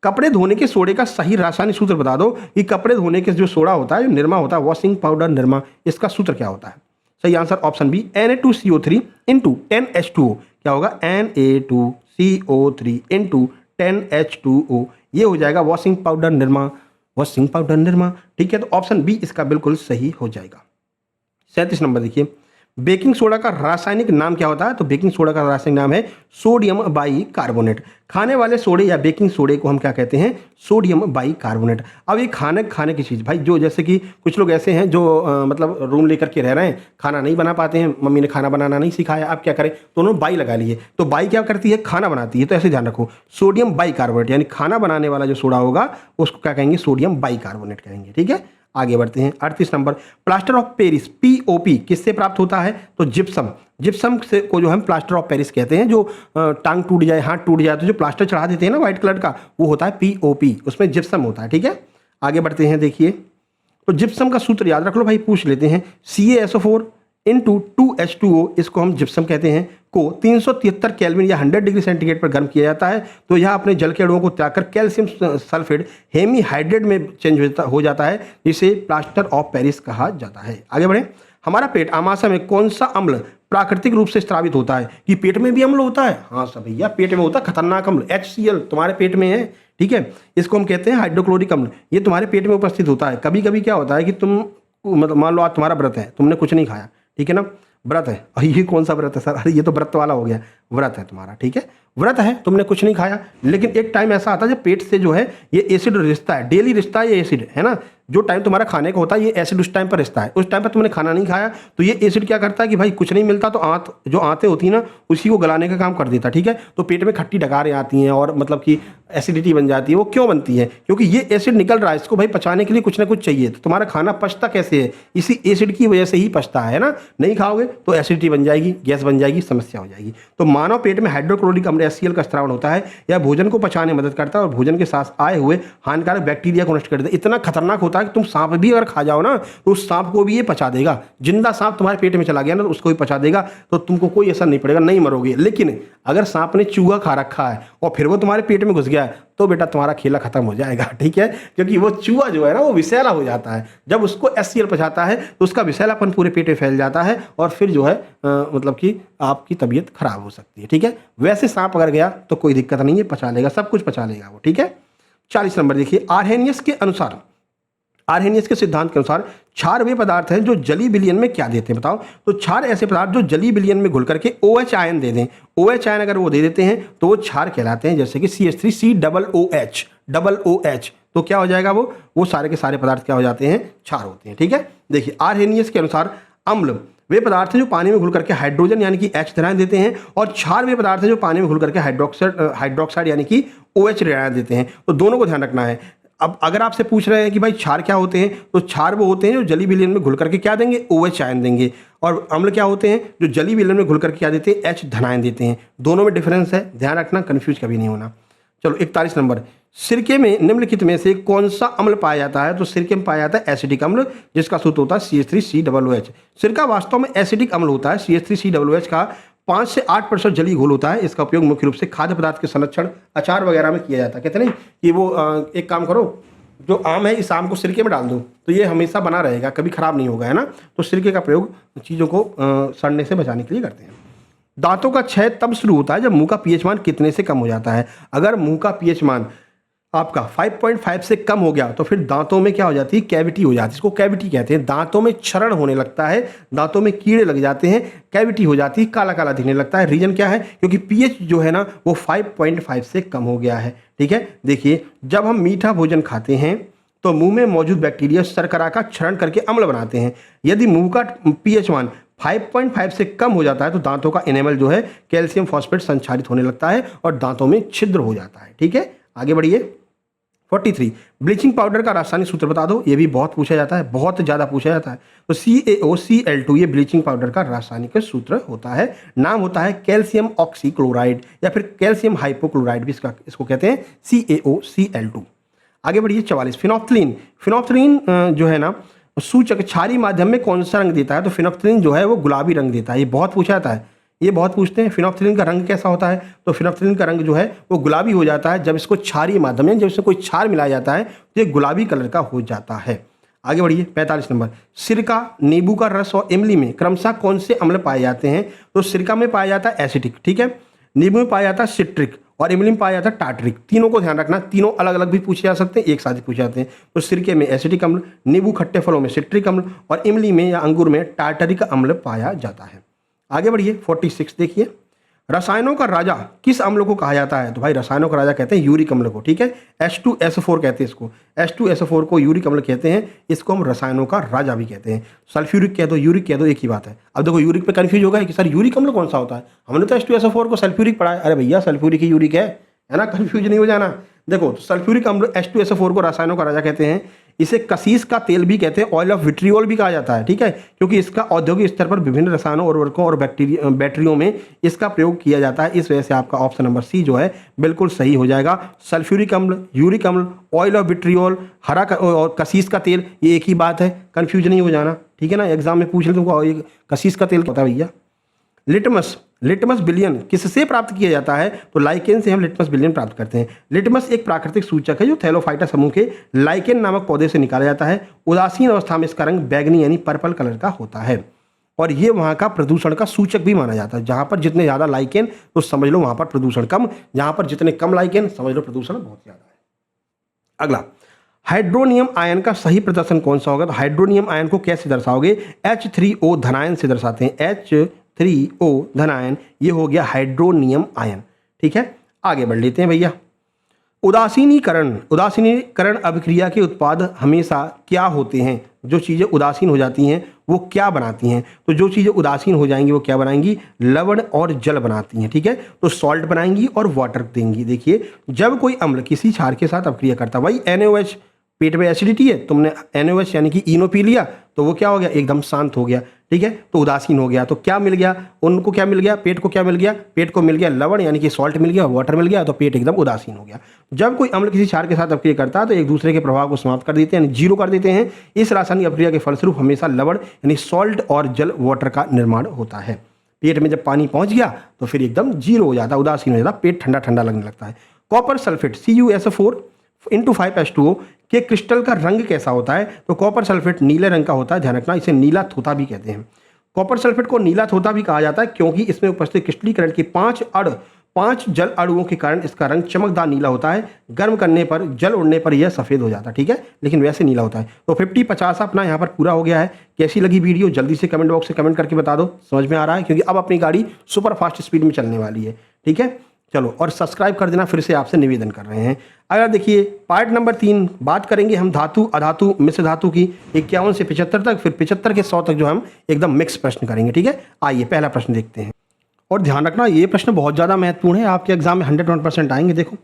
कपड़े धोने के सोडे का सही रासायनिक सूत्र बता दो कि कपड़े धोने के जो सोडा होता है, जो निरमा होता है, वॉशिंग पाउडर निरमा, इसका सूत्र क्या होता है? सही answer option B Na2CO3 into 10H2O। क्या होगा? Na2CO3 इंटू 10H2O, ये हो जाएगा washing powder Nirma, washing powder Nirma, ठीक है। तो ऑप्शन बी इसका बिल्कुल सही हो जाएगा। 37 नंबर देखिए, बेकिंग सोडा का रासायनिक नाम क्या होता है? तो बेकिंग सोडा का रासायनिक नाम है सोडियम बाइकार्बोनेट। खाने वाले सोडे या बेकिंग सोडे को हम क्या कहते हैं? Sodium bicarbonate. अब ये खाने की चीज़ भाई, जो जैसे कि कुछ लोग ऐसे हैं जो मतलब रूम लेकर के रह रहे हैं, खाना नहीं बना पाते हैं, मम्मी ने खाना बनाना नहीं सिखाया, अब क्या करें, तो उन्होंने बाई लगा लिए। तो बाई क्या करती है? खाना बनाती है। तो ऐसे ध्यान रखो, सोडियम बाइकार्बोनेट यानी खाना बनाने वाला जो सोडा होगा उसको क्या कहेंगे? सोडियम बाइकार्बोनेट कहेंगे, ठीक है। आगे बढ़ते हैं। 38 number, plaster of Paris POP किससे प्राप्त होता है? तो जिप्सम। जिप्सम से को जो हम प्लास्टर ऑफ पेरिस कहते हैं। जो टांग टूट जाए, हाथ टूट जाए तो जो प्लास्टर चढ़ा देते हैं ना व्हाइट कलर का, वो होता है POP, उसमें जिप्सम होता है, ठीक है। आगे बढ़ते हैं। देखिए, तो जिप्सम का सूत्र याद रख लो भाई, पूछ लेते हैं। CaSO4 इंटू 2H2O, इसको हम जिप्सम कहते हैं, को 373 केल्विन या 100 डिग्री सेंटीग्रेड पर गर्म किया जाता है तो यह अपने जल के अणुओं को त्याग कर कैल्शियम सल्फेट हेमीहाइड्रेट में चेंज हो जाता है, जिसे प्लास्टर ऑफ पेरिस कहा जाता है। आगे बढ़ें। हमारा पेट आमाशय में कौन सा अम्ल प्राकृतिक रूप से स्रावित होता है? कि पेट में भी अम्ल होता है? हाँ सब भैया, पेट में होता है खतरनाक अम्ल, HCl तुम्हारे पेट में है, ठीक है। इसको हम कहते हैं हाइड्रोक्लोरिक अम्ल। ये तुम्हारे पेट में उपस्थित होता है। कभी कभी क्या होता है कि तुम मतलब मान लो आज तुम्हारा व्रत है, तुमने कुछ नहीं खाया, ठीक है ना, व्रत है। और ये कौन सा व्रत है सर? अरे ये तो व्रत वाला हो गया, व्रत है तुम्हारा, ठीक है, व्रत है, तुमने कुछ नहीं खाया, लेकिन एक टाइम ऐसा आता है जब पेट से जो है ये एसिड रिश्ता है, डेली रिश्ता है ये एसिड, है ना। जो टाइम तुम्हारा खाने का होता है ये एसिड उस टाइम पर रिश्ता है। उस टाइम पर तुमने खाना नहीं खाया तो ये एसिड क्या करता है कि भाई कुछ नहीं मिलता तो जो आंतें होती है ना उसी को गलाने का काम कर देता, ठीक है। तो पेट में खट्टी डकारें आती हैं और मतलब कि एसिडिटी बन जाती है। वो क्यों बनती है? क्योंकि ये एसिड निकल रहा है, इसको भाई पचाने के लिए कुछ ना कुछ चाहिए। तो तुम्हारा खाना पचता कैसे है? इसी एसिड की वजह से ही पचता है ना। नहीं खाओगे तो एसिडिटी बन जाएगी, गैस बन जाएगी, समस्या हो जाएगी। तो मानव पेट में हाइड्रोक्लोरिक अम्ल HCl का स्रावण होता है। यह भोजन को पचाने में मदद करता है और भोजन के साथ आए हुए हानिकारक बैक्टीरिया को नष्ट कर देता है। इतना खतरनाक होता है कि तुम सांप भी अगर खा जाओ ना तो उस सांप को भी ये पचा देगा। जिंदा सांप तुम्हारे पेट में चला गया ना तो उसको भी पचा देगा, तो तुमको कोई असर नहीं पड़ेगा, नहीं मरोगे। लेकिन अगर सांप ने चूहा खा रखा है और फिर वो तुम्हारे पेट में घुस गया है तो बेटा तुम्हारा खेला खत्म हो जाएगा, ठीक है। क्योंकि वो चूहा जो है ना वो विषैला हो जाता है। जब उसको HCl पचाता है तो उसका विषैलापन पूरे पेट में फैल जाता है और फिर जो है मतलब कि आपकी तबीयत खराब हो सकती है, ठीक है। वैसे सांप अगर गया तो कोई दिक्कत नहीं है, पचा लेगा, सब कुछ पचा लेगा वो, ठीक है। 40 नंबर देखिए, आर्हेनियस के अनुसार, आर्हेनियस के सिद्धांत के अनुसार क्षार वे पदार्थ हैं जो जली विलयन में क्या देते हैं? बताओ। तो क्षार ऐसे पदार्थ जो जली विलयन में घुल करके OH आयन दे दें। OH आयन अगर वो दे देते हैं तो वो क्षार कहलाते हैं, जैसे कि CH3COOH, डबल OH। तो क्या हो जाएगा? वो सारे के सारे पदार्थ क्या हो जाते हैं? क्षार होते हैं, ठीक है। देखिए, आर्हेनियस के अनुसार अम्ल वे पदार्थ हैं जो पानी में घुल करके हाइड्रोजन यानी कि H ऋणायन देते हैं और क्षार वे पदार्थ हैं जो पानी में घुल करके हाइड्रोक्साइड यानी कि OH ऋणायन देते हैं। तो दोनों को ध्यान रखना है। अब अगर आपसे पूछ रहे हैं कि भाई क्षार क्या होते हैं, तो क्षार वो होते हैं जो जली विलयन में घुल करके क्या देंगे? OH आयन देंगे। और अम्ल क्या होते हैं? जो जली विलयन में घुल करके क्या देते हैं? H धनायन देते हैं। दोनों में डिफरेंस है, ध्यान रखना, कंफ्यूज कभी नहीं होना। चलो 41 नंबर, सिरके में निम्नलिखित में से कौन सा अम्ल पाया जाता है? तो सिरके में पाया जाता है एसिडिक अम्ल, जिसका सूत्र होता है CH3COOH। सिरका वास्तव में एसिडिक अम्ल होता है। CH3COOH का 5 से 8% जलीय घोल होता है। इसका उपयोग मुख्य रूप से खाद्य पदार्थ के संरक्षण, अचार वगैरह में किया जाता है। कहते नहीं कि वो एक काम करो, जो आम है इस आम को सिरके में डाल दो तो ये हमेशा बना रहेगा, कभी खराब नहीं होगा, है ना। तो सिरके का प्रयोग चीज़ों को सड़ने से बचाने के लिए करते हैं। दांतों का क्षय तब शुरू होता है जब मुंह का पीएच मान कितने से कम हो जाता है? अगर मुंह का पीएच मान आपका 5.5 से कम हो गया तो फिर दांतों में क्या हो जाती है? कैविटी हो जाती है। इसको कैविटी कहते हैं। दांतों में क्षरण होने लगता है, दांतों में कीड़े लग जाते हैं, कैविटी हो जाती है, काला काला दिखने लगता है। रीजन क्या है? क्योंकि पीएच जो है ना वो 5.5 से कम हो गया है, ठीक है। देखिए, जब हम मीठा भोजन खाते हैं तो मुंह में मौजूद बैक्टीरिया शर्करा का क्षरण करके अम्ल बनाते हैं। यदि मुंह का पीएच मान 5.5 से कम हो जाता है तो दांतों का एनेमल जो है कैल्शियम फॉस्फेट संचारित होने लगता है और दांतों में छिद्र हो जाता है। ठीक है, आगे बढ़िए। 43 ब्लीचिंग पाउडर का रासायनिक सूत्र बता दो। ये भी बहुत पूछा जाता है, बहुत ज़्यादा पूछा जाता है। तो CaOCl2 ये ब्लीचिंग पाउडर का रासायनिक सूत्र होता है। नाम होता है कैल्शियम ऑक्सीक्लोराइड या फिर कैल्शियम हाइपोक्लोराइड भी इसको कहते हैं, CaOCl2। आगे बढ़िए। 44 फिनोफ्थलीन। फिनोफ्थलीन जो है ना सूचक क्षारीय माध्यम में कौन सा रंग देता है? तो फिनोफ्थलीन जो है वो गुलाबी रंग देता है। ये बहुत पूछा जाता है, ये बहुत पूछते हैं फिनोफ्थलीन का रंग कैसा होता है? तो फिनोफ्थलीन का रंग जो है वो गुलाबी हो जाता है जब इसको क्षारीय माध्यम में, जब इसमें कोई क्षार मिलाया जाता है तो ये गुलाबी कलर का हो जाता है। आगे बढ़िए। 45 नंबर सिरका, नींबू का रस और इमली में क्रमशः कौन से अम्ल पाए जाते हैं? तो सिरका में पाया जाता है एसिटिक, ठीक है, नींबू में पाया जाता है सिट्रिक और इमली में पाया जाता है टार्टरिक। तीनों को ध्यान रखना, तीनों अलग अलग भी पूछे जा सकते हैं, एक साथ ही पूछे जाते हैं। तो सिरके में एसिटिक अम्ल, नींबू खट्टे फलों में सिट्रिक अम्ल और इमली में या अंगूर में टार्टरिक अम्ल पाया जाता है। आगे बढ़िए। 46 देखिए, रसायनों का राजा किस अम्ल को कहा जाता है? तो भाई रसायनों का राजा कहते हैं यूरिक अम्ल को, ठीक है, H2SO4 कहते हैं इसको, H2SO4 को यूरिक अम्ल कहते हैं। इसको हम रसायनों का राजा भी कहते हैं। सल्फ्यूरिक कह दो, यूरिक कह दो, एक ही बात है। अब देखो यूरिक पे कंफ्यूज होगा कि सर यूरिक अम्ल कौन सा होता है, हमने तो H2SO4 को सल्फ्यूरिक पढ़ा है। अरे भैया सल्फ्यूरिक ही यूरिक है ना, कंफ्यूज नहीं हो जाना। देखो सल्फ्यूरिक अम्ल H2SO4 को रसायनों का राजा कहते हैं। इसे कसीस का तेल भी कहते हैं, ऑयल ऑफ विट्रियोल भी कहा जाता है, ठीक है, क्योंकि इसका औद्योगिक स्तर पर विभिन्न रसायनों उर्वरकों और बैटरियों में इसका प्रयोग किया जाता है। इस वजह से आपका ऑप्शन नंबर सी जो है बिल्कुल सही हो जाएगा। सल्फ्यूरिक अम्ल, यूरिक अम्ल, ऑयल ऑफ विट्रियोल, और कसीस का तेल, ये एक ही बात है, कंफ्यूज नहीं हो जाना, ठीक है ना। एग्जाम में पूछ ले तुमको कसीस का तेल पता भैया। लिटमस, लिटमस बिलियन किससे प्राप्त किया जाता है? तो लाइकेन से हम लिटमस बिलियन प्राप्त करते हैं। लिटमस एक प्राकृतिक सूचक है जो थैलोफाइटा समूह के लाइकेन नामक पौधे से निकाला जाता है। उदासीन अवस्था में इसका रंग बैगनी यानी पर्पल कलर का होता है और ये वहाँ का प्रदूषण का सूचक भी माना जाता है। जहाँ पर जितने ज़्यादा लाइकेन तो समझ लो वहाँ पर प्रदूषण कम, जहाँ पर जितने कम लाइकेन समझ लो प्रदूषण बहुत ज़्यादा है। अगला, हाइड्रोनियम आयन का सही प्रदर्शन कौन सा होगा? तो हाइड्रोनियम आयन को कैसे दर्शाओगे? H3O धनायन से दर्शाते हैं, H3O धनायन, ये हो गया हाइड्रोनियम आयन, ठीक है। आगे बढ़ लेते हैं भैया। उदासीनीकरण, उदासीनीकरण अभिक्रिया के उत्पाद हमेशा क्या होते हैं? जो चीज़ें उदासीन हो जाती हैं वो क्या बनाती हैं? तो जो चीज़ें उदासीन हो जाएंगी वो क्या बनाएंगी? लवण और जल बनाती हैं, ठीक है। तो सॉल्ट बनाएंगी और वाटर देंगी। देखिए जब कोई अम्ल किसी क्षार के साथ अभिक्रिया करता है, वही NaOH, पेट में एसिडिटी है, तुमने NaOH यानी कि इनो पी लिया तो वो क्या हो गया? एकदम शांत हो गया, ठीक है, तो उदासीन हो गया। तो क्या मिल गया उनको? क्या मिल गया? पेट को क्या मिल गया? पेट को मिल गया लवण यानी कि सॉल्ट मिल गया, वाटर मिल गया, तो पेट एकदम उदासीन हो गया। जब कोई अम्ल किसी क्षार के साथ अभिक्रिया करता है तो एक दूसरे के प्रभाव को समाप्त कर देते हैं, यानी जीरो कर देते हैं। इस रासायनिक अभिक्रिया के फलस्वरूप हमेशा लवण यानी सॉल्ट और जल वाटर का निर्माण होता है। पेट में जब पानी पहुंच गया तो फिर एकदम जीरो हो जाता, उदासीन हो जाता, पेट ठंडा ठंडा लगने लगता है। कॉपर सल्फेट CuSO4 के क्रिस्टल का रंग कैसा होता है? तो कॉपर सल्फेट नीले रंग का होता है, ध्यान रखना। इसे नीला थोथा भी कहते हैं। कॉपर सल्फेट को नीला थोथा भी कहा जाता है क्योंकि इसमें उपस्थित क्रिस्टलीकरण की 5 जल अणुओं के कारण इसका रंग चमकदार नीला होता है। गर्म करने पर, जल उड़ने पर यह सफ़ेद हो जाता है, ठीक है, लेकिन वैसे नीला होता है। तो 50-50 अपना यहाँ पर पूरा हो गया है। कैसी लगी वीडियो जल्दी से कमेंट बॉक्स से कमेंट करके बता दो, समझ में आ रहा है? क्योंकि अब अपनी गाड़ी सुपर फास्ट स्पीड में चलने वाली है, ठीक है। चलो, और सब्सक्राइब कर देना, फिर से आपसे निवेदन कर रहे हैं। अगर देखिए पार्ट नंबर 3 बात करेंगे हम धातु अधातु मिश्र धातु की 51 से 75 तक, फिर 75 के 100 तक जो हम एकदम मिक्स प्रश्न करेंगे, ठीक है। आइए पहला प्रश्न देखते हैं। और ध्यान रखना ये प्रश्न बहुत ज़्यादा महत्वपूर्ण है, आपके एग्जाम में 101% आएंगे। देखो,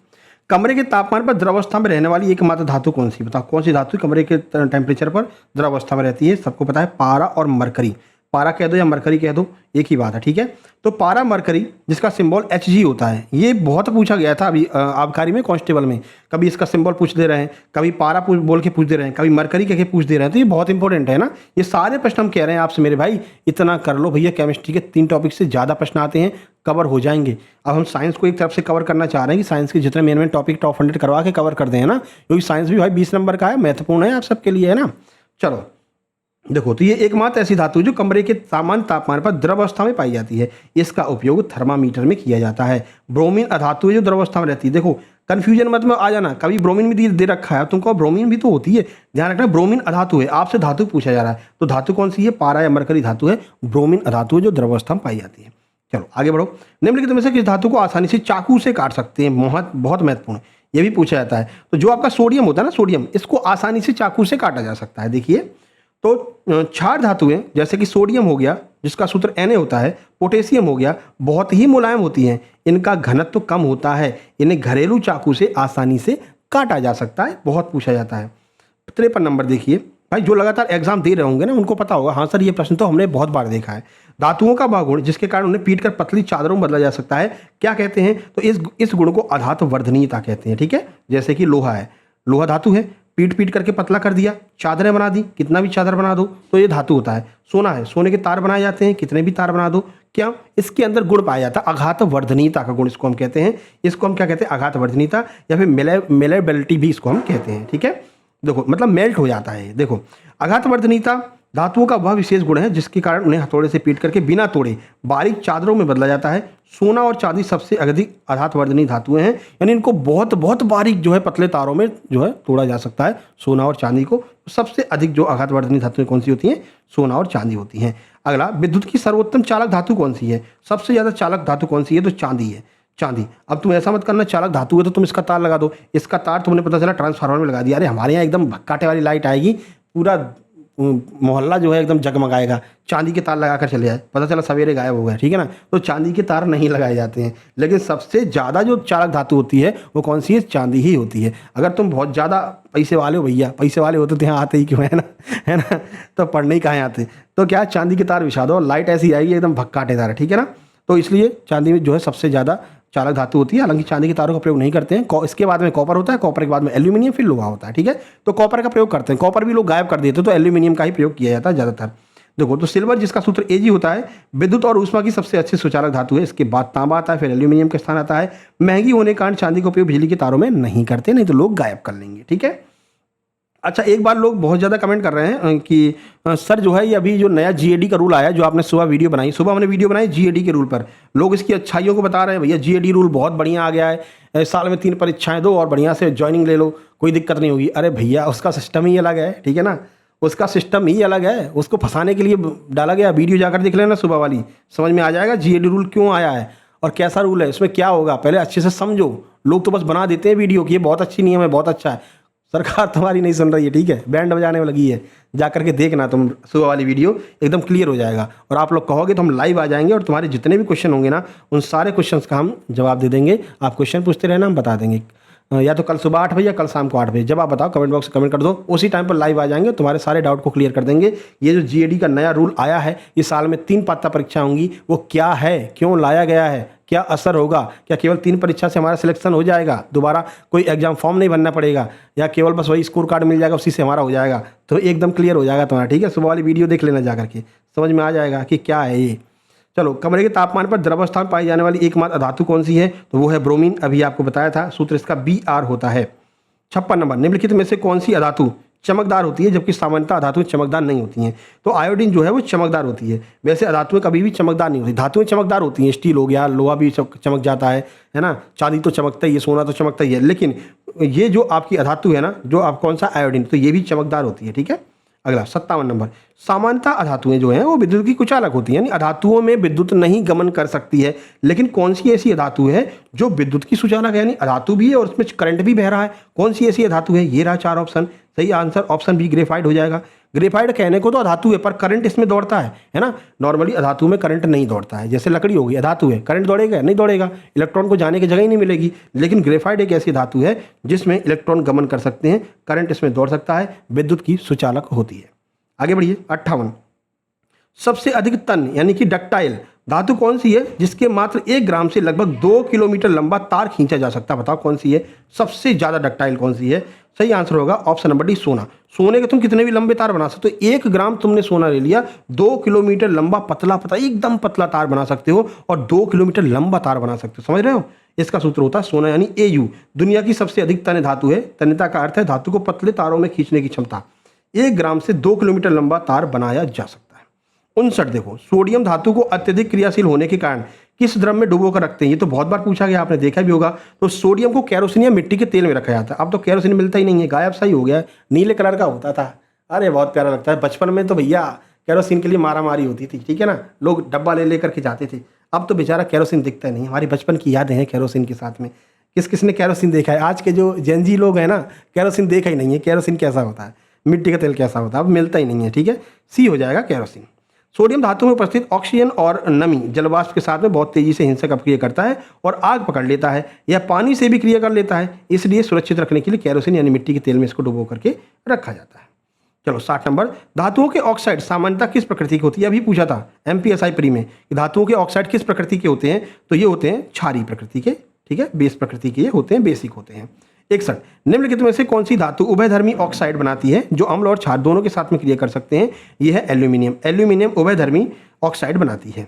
कमरे के तापमान पर द्रवावस्था में रहने वाली एकमात्र धातु कौन सी? बताओ कौन सी धातु कमरे के टेम्परेचर पर द्रवावस्था में रहती है? सबको पता है, पारा और मरकरी। पारा कह दो या मरकरी कह दो, एक ही बात है, ठीक है। तो पारा मरकरी जिसका सिंबल Hg होता है, ये बहुत पूछा गया था अभी आबकारी में, कांस्टेबल में। कभी इसका सिंबल पूछ दे रहे हैं, कभी पारा बोल के पूछ दे रहे हैं, कभी मरकरी कह के पूछ दे रहे हैं। तो ये बहुत इंपॉर्टेंट है ना, ये सारे प्रश्न हम कह रहे हैं आपसे मेरे भाई, इतना कर लो भैया। केमिस्ट्री के 3 टॉपिक से ज़्यादा प्रश्न आते हैं, कवर हो जाएंगे। अब हम साइंस को एक तरफ से कवर करना चाह रहे हैं कि साइंस के जितने मेन टॉपिक टॉप 100 करवा के कवर कर दें, है ना, क्योंकि साइंस भी भाई 20 नंबर का है, महत्वपूर्ण है आप सबके लिए, है ना। चलो देखो, तो ये एकमात्र ऐसी धातु जो कमरे के सामान्य तापमान पर द्रव अवस्था में पाई जाती है। इसका उपयोग थर्मामीटर में किया जाता है। ब्रोमीन अधातु है जो द्रव अवस्था में रहती है। देखो कंफ्यूजन मत में आ जाना, कभी ब्रोमीन भी दे रखा है, तुमको ब्रोमीन भी तो होती है, ध्यान रखना। ब्रोमीन अधातु है, आपसे धातु पूछा जा रहा है, तो धातु कौन सी है? पारा या मरकरी धातु है। ब्रोमीन अधातु है जो द्रव अवस्था में पाई जाती है। चलो आगे बढ़ो। निम्नलिखित में से किस धातु को आसानी से चाकू से काट सकते हैं? बहुत महत्वपूर्ण, ये भी पूछा जाता है। तो जो आपका सोडियम होता है ना, सोडियम, इसको आसानी से चाकू से काटा जा सकता है। देखिए, तो क्षार धातुएं जैसे कि सोडियम हो गया, जिसका सूत्र Na होता है, पोटेशियम हो गया, बहुत ही मुलायम होती हैं, इनका घनत्व कम होता है, इन्हें घरेलू चाकू से आसानी से काटा जा सकता है, बहुत पूछा जाता है। 53 नंबर देखिए, भाई जो लगातार एग्जाम दे रहे होंगे ना उनको पता होगा, हाँ सर ये प्रश्न तो हमने बहुत बार देखा है। धातुओं का वह गुण जिसके कारण उन्हें पीट कर पतली चादरों में बदला जा सकता है, क्या कहते हैं? तो इस गुण को अधातु वर्धनीयता कहते हैं, ठीक है। जैसे कि लोहा है, लोहा धातु है, पीट करके पतला कर दिया, चादरें बना दी, कितना भी चादर बना दो तो ये धातु होता है। सोना है, सोने के तार बनाए जाते हैं, कितने भी तार बना दो, क्या इसके अंदर गुण पाया जाता है? आघात वर्धनीयता का गुण इसको हम कहते हैं। इसको हम क्या कहते हैं? आघात वर्धनीयता, या फिर मेलेबिलिटी भी इसको हम कहते हैं, ठीक है। देखो मतलब मेल्ट हो जाता है। देखो आघात वर्धनीयता धातुओं का वह विशेष गुण है जिसके कारण उन्हें हथौड़े से पीट करके बिना तोड़े बारीक चादरों में बदला जाता है। सोना और चांदी सबसे अधिक आघात वर्धनीय धातुएं हैं, यानी इनको बहुत बहुत बारीक जो है पतले तारों में जो है तोड़ा जा सकता है। सोना और चांदी को सबसे अधिक जो आघात वर्धनीय धातुएं कौन सी होती हैं? सोना और चांदी होती हैं। अगला, विद्युत की सर्वोत्तम चालक धातु कौन सी है? सबसे ज़्यादा चालक धातु कौन सी है? तो चांदी है, चांदी। अब तुम ऐसा मत करना, चालक धातु है तो तुम इसका तार लगा दो, इसका तार तुमने पता चला ट्रांसफार्मर में लगा दिया, अरे हमारे यहाँ एकदम भक्काटे वाली लाइट आएगी, पूरा मोहल्ला जो है एकदम जगमगाएगा। चांदी के तार लगा कर चले जाए, पता चला सवेरे गायब हो गया, ठीक है ना। तो चांदी के तार नहीं लगाए जाते हैं, लेकिन सबसे ज़्यादा जो चालक धातु होती है वो कौन सी है? चांदी ही होती है। अगर तुम बहुत ज़्यादा पैसे वाले हो, भैया पैसे वाले होते तो यहाँ आते ही क्यों, है ना, है ना, तो पढ़ने ही कहाँ आते। तो क्या, चांदी के तार बिछा दो, लाइट ऐसी आएगी एकदम भक्काटेदार, ठीक है ना। तो इसलिए चांदी में जो है सबसे ज़्यादा चालक धातु होती है। हालांकि चांदी के तारों का प्रयोग नहीं करते हैं, इसके बाद में कॉपर होता है, कॉपर के बाद में एल्यूमिनियम, फिर लोहा होता है, ठीक है। तो कॉपर का प्रयोग करते हैं, कॉपर भी लोग गायब कर देते हैं, तो एल्यूमिनियम का ही प्रयोग किया जाता है ज़्यादातर। देखो तो सिल्वर जिसका सूत्र Ag होता है, विद्युत और ऊष्मा की सबसे अच्छी सुचालक धातु है। इसके बाद तांबा आता है, फिर एल्यूमिनियम का स्थान आता है। महंगी होने के कारण चांदी का उपयोग बिजली के तारों में नहीं करते, नहीं तो लोग गायब कर लेंगे, ठीक है। अच्छा, एक बार लोग बहुत ज़्यादा कमेंट कर रहे हैं कि सर जो है ये अभी जो नया GAD का रूल आया, जो आपने सुबह वीडियो बनाई, सुबह हमने वीडियो बनाई GAD के रूल पर, लोग इसकी अच्छाइयों को बता रहे हैं, भैया GAD रूल बहुत बढ़िया आ गया है, साल में 3 परीक्षाएं दो और बढ़िया से ज्वाइनिंग ले लो, कोई दिक्कत नहीं होगी। अरे भैया उसका सिस्टम ही अलग है, ठीक है ना, उसका सिस्टम ही अलग है, उसको फंसाने के लिए डाला गया। वीडियो जाकर देख लेना सुबह वाली, समझ में आ जाएगा GAD रूल क्यों आया है और कैसा रूल है, इसमें क्या होगा, पहले अच्छे से समझो। लोग तो बस बना देते हैं वीडियो कि ये बहुत अच्छी नियम है, बहुत अच्छा है। सरकार तुम्हारी नहीं सुन रही है, ठीक है, बैंड बजाने में लगी है। जा करके देखना तुम सुबह वाली वीडियो, एकदम क्लियर हो जाएगा। और आप लोग कहोगे तो हम लाइव आ जाएंगे और तुम्हारे जितने भी क्वेश्चन होंगे ना, उन सारे क्वेश्चंस का हम जवाब दे देंगे। आप क्वेश्चन पूछते रहना, हम बता देंगे, या तो कल सुबह 8 बजे या कल शाम को 8 बजे, जब आप बताओ कमेंट बॉक्स में कमेंट कर दो, उसी टाइम पर लाइव आ जाएंगे, तुम्हारे सारे डाउट को क्लियर कर देंगे। ये जो GAD का नया रूल आया है, इस साल में 3 पात्रता परीक्षा होंगी, वो क्या है, क्यों लाया गया है, क्या असर होगा, क्या केवल 3 परीक्षा से हमारा सिलेक्शन हो जाएगा, दोबारा कोई एग्जाम फॉर्म नहीं भरना पड़ेगा, या केवल बस वही स्कोर कार्ड मिल जाएगा उसी से हमारा हो जाएगा, तो एकदम क्लियर हो जाएगा तुम्हारा, ठीक है। सुबह वाली वीडियो देख लेना, जा करके समझ में आ जाएगा कि क्या है ये। चलो, कमरे के तापमान पर द्रवस्था में पाई जाने वाली एकमात्र धातु कौन सी है? तो वो है ब्रोमीन, अभी आपको बताया था, सूत्र इसका Br होता है। 56 नंबर, निम्नलिखित में से कौन सी अधातु चमकदार होती है जबकि सामान्यतः अधातुएं चमकदार नहीं होती हैं? तो आयोडीन जो है वो चमकदार होती है, वैसे अधातुएं कभी भी चमकदार नहीं होती। धातुएं चमकदार होती हैं, स्टील हो गया, लोहा भी चमक जाता है ना, चांदी तो चमकता ही है, सोना तो चमकता ही है, लेकिन ये जो आपकी अधातु है ना, जो आप कौन सा आयोडीन, तो ये भी चमकदार होती है, ठीक है। अगला 57 नंबर, सामान्यतः अधातुएं जो हैं वो विद्युत की कुचालक होती हैं, यानी अधातुओं में विद्युत नहीं गमन कर सकती है। लेकिन कौन सी ऐसी अधातु है जो विद्युत की सुचालक है, यानी अधातु भी है और उसमें करंट भी बह रहा है? कौन सी ऐसी अधातु है? ये रहा 4 ऑप्शन, सही आंसर ऑप्शन बी ग्रेफाइट हो जाएगा। ग्रेफाइट कहने को तो अधातु है, पर करंट इसमें दौड़ता है ना। नॉर्मली अधातु में करंट नहीं दौड़ता है, जैसे लकड़ी होगी, अधातु है, करंट दौड़ेगा? नहीं दौड़ेगा, इलेक्ट्रॉन को जाने की जगह ही नहीं मिलेगी। लेकिन ग्रेफाइट एक ऐसी धातु है जिसमें इलेक्ट्रॉन गमन कर सकते हैं, करंट इसमें दौड़ सकता है, विद्युत की सुचालक होती है। आगे बढ़िए, 58, सबसे अधिक तन यानी कि डक्टाइल धातु कौन सी है जिसके मात्र 1 ग्राम से लगभग 2 किलोमीटर लंबा तार खींचा जा सकता है? बताओ कौन सी है सबसे ज्यादा डक्टाइल, कौन सी है? सही आंसर होगा ऑप्शन नंबर डी, सोना। सोने के तुम कितने भी लंबे तार बना सकते हो, 1 ग्राम तुमने सोना ले लिया, 2 किलोमीटर लंबा पतला एकदम पतला तार बना सकते हो और 2 किलोमीटर लंबा तार बना सकते हो, समझ रहे हो। इसका सूत्र होता है सोना, यानी Au। दुनिया की सबसे अधिक तन्य धातु है, तन्यता का अर्थ है धातु को पतले तारों में खींचने की क्षमता। 1 ग्राम से 2 किलोमीटर लंबा तार बनाया जा सकता है। 59, देखो, सोडियम धातु को अत्यधिक क्रियाशील होने के कारण किस द्रव में डुबो कर रखते हैं? ये तो बहुत बार पूछा गया, आपने देखा भी होगा। तो सोडियम को केरोसिन या मिट्टी के तेल में रखा जाता है। अब तो केरोसिन मिलता ही नहीं है, गायब सा ही हो गया है, नीले कलर का होता था, अरे बहुत प्यारा लगता है। बचपन में तो भैया केरोसिन के लिए मारामारी होती थी, ठीक है ना, लोग डब्बा ले लेकर के जाते थे। अब तो बेचारा केरोसिन दिखता नहीं। हमारी बचपन की यादें हैं केरोसिन के साथ में। किस किस ने केरोसिन देखा है? आज के जो जेनजी लोग हैं ना, केरोसिन देखा ही नहीं है, केरोसिन कैसा होता है, मिट्टी का तेल कैसा होता है, अब मिलता ही नहीं है, ठीक है। सी हो जाएगा केरोसिन। सोडियम धातु में उपस्थित ऑक्सीजन और नमी जलवाष्प के साथ में बहुत तेजी से हिंसक अपक्रिया करता है और आग पकड़ लेता है। यह पानी से भी क्रिया कर लेता है, इसलिए सुरक्षित रखने के लिए केरोसिन यानी मिट्टी के तेल में इसको डुबो करके रखा जाता है। चलो 60 नंबर, धातुओं के ऑक्साइड सामान्यतः किस प्रकृति के होती है? अभी पूछा था एमपीएसआई प्री में कि धातुओं के ऑक्साइड किस प्रकृति के होते हैं, तो ये होते हैं क्षारीय प्रकृति के, ठीक है, बेस प्रकृति के ये होते हैं, बेसिक होते हैं। 61, निम्नलिखित में से कौन सी धातु उभयधर्मी ऑक्साइड बनाती है जो अम्ल और क्षार दोनों के साथ में क्रिया कर सकते हैं? यह है एल्यूमिनियम। एल्यूमिनियम उभयधर्मी ऑक्साइड बनाती है।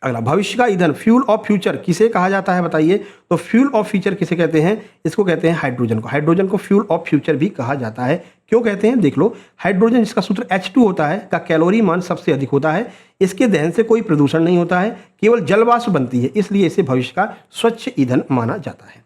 अगला, भविष्य का ईंधन फ्यूल ऑफ फ्यूचर किसे कहा जाता है बताइए? तो फ्यूल ऑफ फ्यूचर किसे कहते हैं? इसको कहते हैं हाइड्रोजन को। हाइड्रोजन को फ्यूल ऑफ फ्यूचर भी कहा जाता है। क्यों कहते हैं? देख लो, हाइड्रोजन जिसका सूत्र H2 होता है का कैलोरी मान सबसे अधिक होता है, इसके दहन से कोई प्रदूषण नहीं होता है, केवल जलवाष्प बनती है, इसलिए इसे भविष्य का स्वच्छ ईंधन माना जाता है।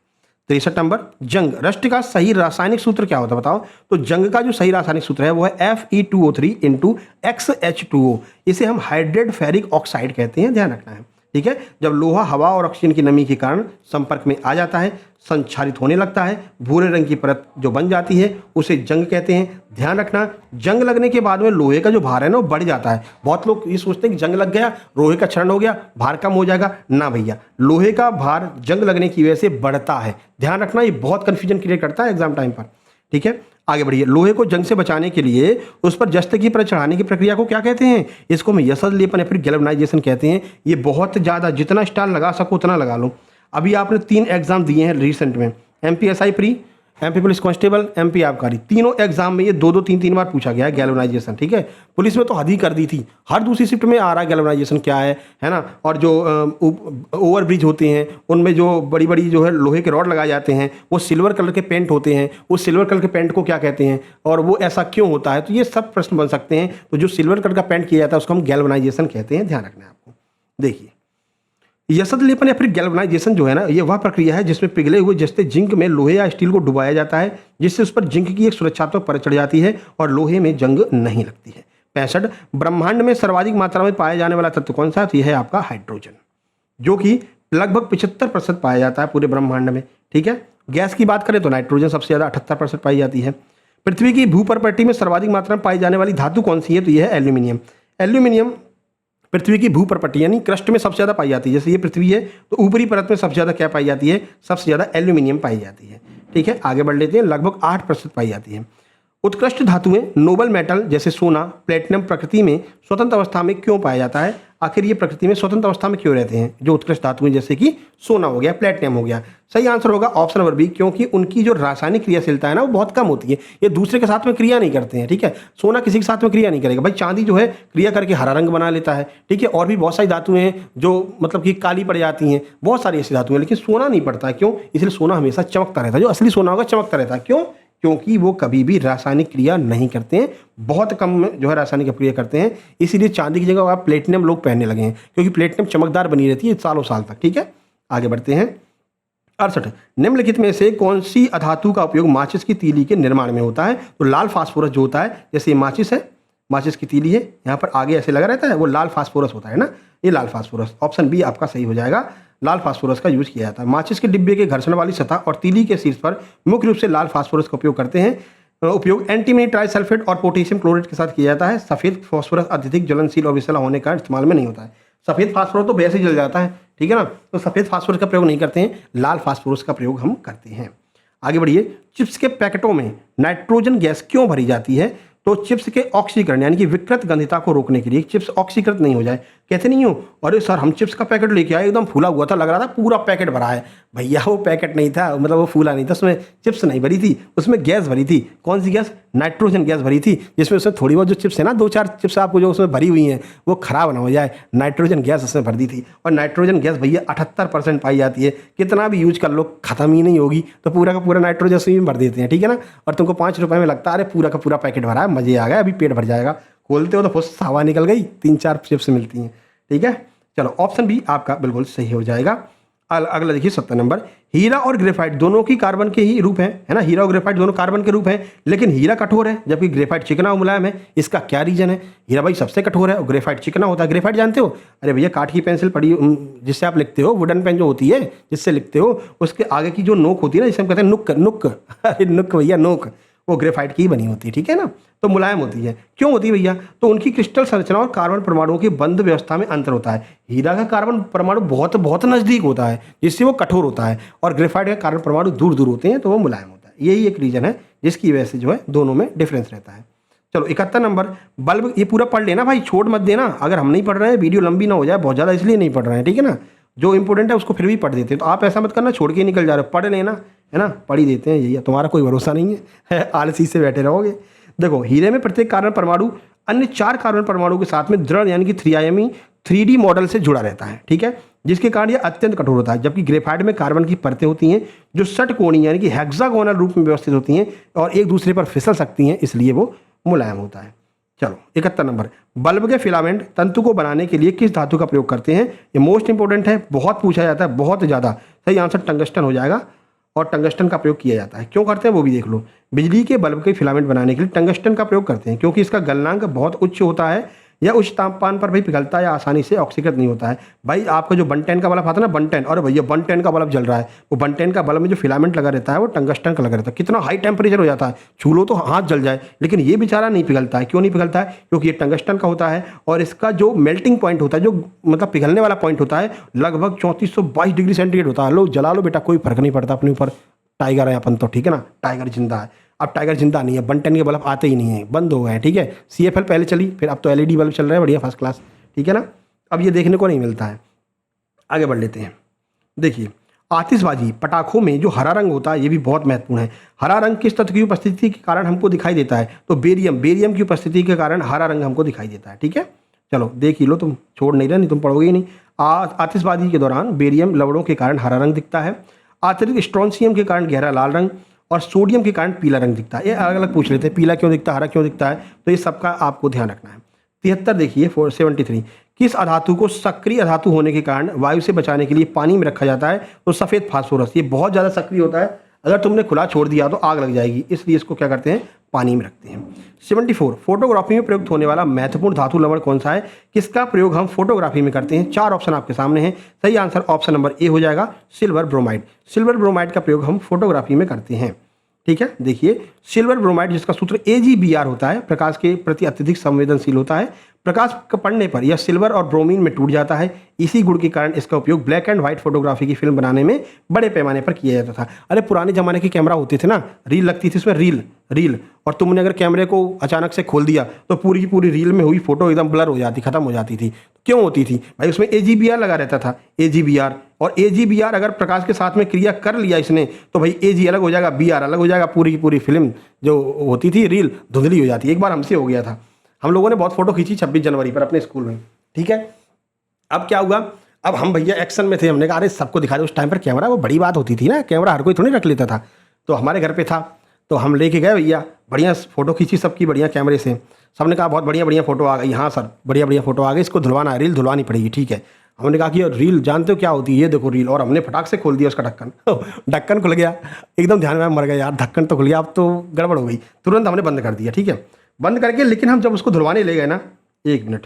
63 नंबर, जंग रस्ट का सही रासायनिक सूत्र क्या होता है बताओ? तो जंग का जो सही रासायनिक सूत्र है वो है Fe2O3 × XH2O। इसे हम हाइड्रेट फेरिक ऑक्साइड कहते हैं, ध्यान रखना है, ठीक है। जब लोहा हवा और ऑक्सीजन की नमी के कारण संपर्क में आ जाता है, संक्षारित होने लगता है, भूरे रंग की परत जो बन जाती है उसे जंग कहते हैं। ध्यान रखना, जंग लगने के बाद में लोहे का जो भार है ना वो बढ़ जाता है। बहुत लोग ये सोचते हैं कि जंग लग गया, लोहे का क्षरण हो गया, भार कम हो जाएगा। ना भैया, लोहे का भार जंग लगने की वजह से बढ़ता है। ध्यान रखना, ये बहुत कन्फ्यूजन क्रिएट करता है एग्जाम टाइम पर, ठीक है। आगे बढ़िए, लोहे को जंग से बचाने के लिए उस पर जस्त की परत चढ़ाने की प्रक्रिया को क्या कहते हैं? इसको हम यशद लेपन या फिर गैल्वेनाइजेशन कहते हैं। ये बहुत ज़्यादा, जितना स्टार लगा सको उतना लगा लो। अभी आपने 3 एग्जाम दिए हैं रिसेंट में, MPSI pre, MP police constable, MP आबकारी, तीनों एग्जाम में ये 2-2 3-3 बार पूछा गया है गैल्वेनाइजेशन, ठीक है। पुलिस में तो हद ही कर दी थी, हर दूसरी शिफ्ट में आ रहा है गैल्वेनाइजेशन क्या है ना। और जो ओवर ब्रिज होते हैं उनमें जो बड़ी बड़ी जो है लोहे के रॉड लगाए जाते हैं वो सिल्वर कलर के पेंट होते हैं, उस सिल्वर कलर के पेंट को क्या कहते हैं और वो ऐसा क्यों होता है? तो ये सब प्रश्न बन सकते हैं। तो जो सिल्वर कलर का पेंट किया जाता है उसको हम गैल्वेनाइजेशन कहते हैं, ध्यान रखना है आपको। देखिए, यशद लेपन या फिर गैल्वेनाइजेशन जो है ना, ये वह प्रक्रिया है जिसमें पिघले हुए जस्ते जिंक में लोहे या स्टील को डुबाया जाता है, जिससे उस पर जिंक की एक सुरक्षात्मक परत चढ़ जाती है और लोहे में जंग नहीं लगती है। 65, ब्रह्मांड में सर्वाधिक मात्रा में पाया जाने वाला तत्व कौन सा? तो यह है आपका हाइड्रोजन, जो कि लगभग 75% पाया जाता है पूरे ब्रह्मांड में, ठीक है। गैस की बात करें तो नाइट्रोजन सबसे ज़्यादा 78% पाई जाती है। पृथ्वी की भूपर्पटी में सर्वाधिक मात्रा में पाई जाने वाली धातु कौन सी है? तो यह है एल्यूमिनियम। एल्यूमिनियम पृथ्वी की भूपर्पटी यानी क्रस्ट में सबसे ज़्यादा पाई जाती है। जैसे ये पृथ्वी है तो ऊपरी परत में सबसे ज़्यादा क्या पाई जाती है? सबसे ज़्यादा एल्यूमिनियम पाई जाती है, ठीक है। आगे बढ़ लेते हैं, लगभग 8% पाई जाती है। उत्कृष्ट धातुएं नोबल मेटल जैसे सोना, प्लेटिनम प्रकृति में स्वतंत्र अवस्था में क्यों पाया जाता है? आखिर ये प्रकृति में स्वतंत्र अवस्था में क्यों रहते हैं जो उत्कृष्ट धातुएं, जैसे कि सोना हो गया, प्लेटिनम हो गया? सही आंसर होगा ऑप्शन नंबर बी, क्योंकि उनकी जो रासायनिक क्रियाशीलता है ना वो बहुत कम होती है, ये दूसरे के साथ में क्रिया नहीं करते हैं, ठीक है। सोना किसी के साथ में क्रिया नहीं करेगा भाई, चांदी जो है क्रिया करके हरा रंग बना लेता है, ठीक है। और भी बहुत सारी धातुएं हैं जो मतलब कि काली पड़ जाती हैं, बहुत सारी ऐसी धातुएं, लेकिन सोना नहीं पड़ता है। क्यों? इसलिए सोना हमेशा चमकता रहता है, जो असली सोना होगा चमकता रहता है। क्यों? क्योंकि वो कभी भी रासायनिक क्रिया नहीं करते हैं, बहुत कम जो है रासायनिक क्रिया करते हैं। इसीलिए चांदी की जगह आप प्लेटिनम लोग पहनने लगे हैं, क्योंकि प्लेटिनम चमकदार बनी रहती है सालों साल तक, ठीक है। आगे बढ़ते हैं। 68, निम्नलिखित में से कौन सी अधातु का उपयोग माचिस की तीली के निर्माण में होता है? तो लाल फास्फोरस जो होता है, जैसे ये माचिस है, माचिस की तीली है, यहाँ पर आगे ऐसे लगा रहता है, वो लाल फास्फोरस होता है ना, ये लाल फास्फोरस। ऑप्शन बी आपका सही हो जाएगा, लाल फास्फोरस का यूज किया जाता है। माचिस के डिब्बे के घर्षण वाली सतह और तीली के शीर्ष पर मुख्य रूप से लाल फास्फोरस का उपयोग करते हैं। उपयोग एंटीमनी ट्राइसल्फेट और पोटेशियम क्लोराइड के साथ किया जाता है। सफेद फास्फोरस अत्यधिक ज्वलनशील और विषैला होने का इस्तेमाल में नहीं होता है। सफेद फास्फोरस तो वैसे ही जल जाता है, ठीक है ना, तो सफेद फास्फोरस का प्रयोग नहीं करते हैं, लाल फास्फोरस का प्रयोग हम करते हैं। आगे बढ़िए, चिप्स के पैकेटों में नाइट्रोजन गैस क्यों भरी जाती है? तो चिप्स के ऑक्सीकरण यानी कि विकृत गंधिता को रोकने के लिए, चिप्स ऑक्सीकृत नहीं हो जाए। कहते नहीं हो, अरे सर हम चिप्स का पैकेट लेके आए, एकदम फूला हुआ था, लग रहा था पूरा पैकेट भरा है। भैया वो पैकेट नहीं था, मतलब वो फूला नहीं था, उसमें चिप्स नहीं भरी थी, उसमें गैस भरी थी। कौन सी गैस? नाइट्रोजन गैस भरी थी, जिसमें उसमें थोड़ी बहुत जो चिप्स है ना, 2-4 चिप्स आपको जो उसमें भरी हुई हैं वो खराब ना हो जाए, नाइट्रोजन गैस उसमें भर दी थी। और नाइट्रोजन गैस भैया 78% पाई जाती है, कितना भी यूज कर लो खत्म ही नहीं होगी, तो पूरा का पूरा नाइट्रोजन से ही भर देते हैं, ठीक है ना। और तुमको 5 रुपये में लगता है अरे पूरा का पूरा पैकेट भरा है, मजे आ गए, अभी पेट भर जाएगा। खोलते हो तो फुस हवा निकल गई, 3-4 चिप्स मिलती हैं, ठीक है। चलो ऑप्शन बी आपका बिल्कुल सही हो जाएगा। अगला देखिए 70 नंबर, हीरा और ग्रेफाइट दोनों की कार्बन के ही रूप हैं, है ना, हीरा और ग्रेफाइट दोनों कार्बन के रूप हैं, लेकिन हीरा कठोर है जबकि ग्रेफाइट चिकना और मुलायम है। इसका क्या रीजन है? हीरा भाई सबसे कठोर है और ग्रेफाइट चिकना होता है। ग्रेफाइट जानते हो? अरे भैया काठ की पेंसिल पड़ी जिससे आप लिखते हो, वुडन पेन जो होती है जिससे लिखते हो, उसके आगे की जो नोक होती है ना, जिसे हम कहते हैं नुक नुक, अरे नुक भैया नोक, वो ग्रेफाइट की ही बनी होती है, ठीक है ना। तो मुलायम होती है। क्यों होती है भैया? तो उनकी क्रिस्टल संरचना और कार्बन परमाणुओं की बंध व्यवस्था में अंतर होता है। हीरा का कार्बन परमाणु बहुत बहुत नज़दीक होता है, जिससे वो कठोर होता है, और ग्रेफाइट का कार्बन परमाणु दूर दूर होते हैं, तो वो मुलायम होता है। यही एक रीज़न है जिसकी वजह से जो है दोनों में डिफरेंस रहता है। चलो 71 नंबर, बल्ब, ये पूरा पढ़ लेना भाई, छोड़ मत देना। अगर हम नहीं पढ़ रहे हैं, वीडियो लंबी ना हो जाए बहुत ज़्यादा, इसलिए नहीं पढ़ रहे हैं, ठीक है ना। जो इंपॉर्टेंट है उसको फिर भी पढ़ देते हैं, तो आप ऐसा मत करना छोड़ के निकल जा रहे हो, पढ़ लेना, है ना, पढ़ ही देते हैं। यही है, तुम्हारा कोई भरोसा नहीं है आलसी से बैठे रहोगे। देखो, हीरे में प्रत्येक कार्बन परमाणु अन्य 4 कार्बन परमाणु के साथ में दृढ़ यानी कि 3 आयामी 3D मॉडल से जुड़ा रहता है, ठीक है, जिसके कारण यह अत्यंत कठोर होता है। जबकि ग्रेफाइट में कार्बन की परतें होती हैं जो षटकोणीय यानी कि हेक्सागोनल रूप में व्यवस्थित होती हैं और एक दूसरे पर फिसल सकती हैं, इसलिए वो मुलायम होता है। चलो 71 नंबर, बल्ब के फिलामेंट तंतु को बनाने के लिए किस धातु का प्रयोग करते हैं? ये मोस्ट इंपॉर्टेंट है, बहुत पूछा जाता है, बहुत ज़्यादा। सही आंसर टंगस्टन हो जाएगा, और टंगस्टन का प्रयोग किया जाता है। क्यों करते हैं वो भी देख लो। बिजली के बल्ब के फिलामेंट बनाने के लिए टंगस्टन का प्रयोग करते हैं, क्योंकि इसका गलनांक बहुत उच्च होता है, यह उच्च तापमान पर भी पिघलता है या आसानी से ऑक्सीकृत नहीं होता है। भाई आपका जो बन 10 का बल्ब आता है ना, बन 10, और भैया बन 10 का बल्ब जल रहा है, वो बन 10 का बल्ब में जो फिलामेंट लगा रहता है वो टंगस्टन का लगा रहता है। कितना हाई टेम्परेचर हो जाता है, छू लो तो हाथ जल जाए, लेकिन ये बेचारा नहीं पिघलता है। क्यों नहीं पिघलता है? क्योंकि ये टंगस्टन का होता है, और इसका जो मेल्टिंग पॉइंट होता है, जो मतलब पिघलने वाला पॉइंट होता है, लगभग 3422 डिग्री सेंटीग्रेड होता है। लो जला लो बेटा, कोई फर्क नहीं पड़ता अपने ऊपर। टाइगर है अपन तो, ठीक है ना, टाइगर जिंदा है। अब टाइगर जिंदा नहीं है, बन 10 के बल्ब आते ही नहीं है, बंद हो गए हैं, ठीक है। CFL पहले चली, फिर अब तो LED बल्ब चल रहे हैं, बढ़िया फर्स्ट क्लास, ठीक है ना। अब ये देखने को नहीं मिलता है। आगे बढ़ लेते हैं। देखिए, आतिशबाजी पटाखों में जो हरा रंग होता है ये भी बहुत महत्वपूर्ण है। हरा रंग किस तत्व की उपस्थिति के कारण हमको दिखाई देता है? तो बेरियम की उपस्थिति के कारण हरा रंग हमको दिखाई देता है, ठीक है। चलो देख ही लो, तुम छोड़ नहीं रहे, नहीं तुम पढ़ोगे ही नहीं। आतिशबाजी के दौरान बेरियम लवणों के कारण हरा रंग दिखता है, अतिरिक्त स्ट्रोंशियम के कारण गहरा लाल रंग, और सोडियम के कारण पीला रंग दिखता है। ये अलग अलग पूछ लेते हैं, पीला क्यों दिखता है, हरा क्यों दिखता है, तो ये सबका आपको ध्यान रखना है। 73 देखिए, 73, किस अधातु को सक्रिय अधातु होने के कारण वायु से बचाने के लिए पानी में रखा जाता है? तो सफ़ेद फास्फोरस। ये बहुत ज़्यादा सक्रिय होता है, अगर तुमने खुला छोड़ दिया तो आग लग जाएगी, इसलिए इसको क्या करते हैं, पानी में रखते हैं। 74, फोटोग्राफी में प्रयुक्त होने वाला महत्वपूर्ण धातु लवण कौन सा है? किसका प्रयोग हम फोटोग्राफी में करते हैं? 4 ऑप्शन आपके सामने हैं। सही आंसर ऑप्शन नंबर ए हो जाएगा, सिल्वर ब्रोमाइड। सिल्वर ब्रोमाइड का प्रयोग हम फोटोग्राफी में करते हैं, ठीक है। देखिए, सिल्वर ब्रोमाइड जिसका सूत्र AgBr होता है, प्रकाश के प्रति अत्यधिक संवेदनशील होता है। प्रकाश का पड़ने पर यह सिल्वर और ब्रोमीन में टूट जाता है। इसी गुण के कारण इसका उपयोग ब्लैक एंड व्हाइट फोटोग्राफी की फिल्म बनाने में बड़े पैमाने पर किया जाता था। अरे पुराने ज़माने के कैमरा होते थे ना, रील लगती थी उसमें, रील, और तुमने अगर कैमरे को अचानक से खोल दिया तो पूरी की पूरी रील में हुई फोटो एकदम ब्लर हो जाती, खत्म हो जाती थी। क्यों होती थी भाई? उसमें AgBr लगा रहता था, AgBr, और AgBr अगर प्रकाश के साथ में क्रिया कर लिया इसने तो भाई Ag अलग हो जाएगा, Br अलग हो जाएगा, पूरी की पूरी फिल्म जो होती थी रील धुंधली हो जाती। एक बार हमसे हो गया था, हम लोगों ने बहुत फोटो खींची 26 जनवरी पर अपने स्कूल में, ठीक है। अब क्या हुआ, अब हम भैया एक्शन में थे, हमने कहा अरे सबको दिखा दो। उस टाइम पर कैमरा वो बड़ी बात होती थी ना, कैमरा हर कोई थोड़ी रख लेता था, तो हमारे घर पे था, तो हम लेके गए भैया, बढ़िया फ़ोटो खींची सबकी बढ़िया कैमरे से। सबने कहा बहुत बढ़िया बढ़िया फ़ोटो आ गई। हाँ सर, बढ़िया बढ़िया फ़ोटो आ गई, इसको धुलवाना है, रील धुलवानी पड़ेगी, ठीक है। हमने कहा कि रील जानते हो क्या होती है, ये देखो रील, और हमने फटाक से खोल दिया उसका ढक्कन ढक्कन खुल गया, एकदम ध्यान में मर गया यार, ढक्कन तो खुल गया, अब तो गड़बड़ हो गई। तुरंत हमने बंद कर दिया, ठीक है, बंद करके। लेकिन हम जब उसको धुलवाने ले गए ना, 1 मिनट,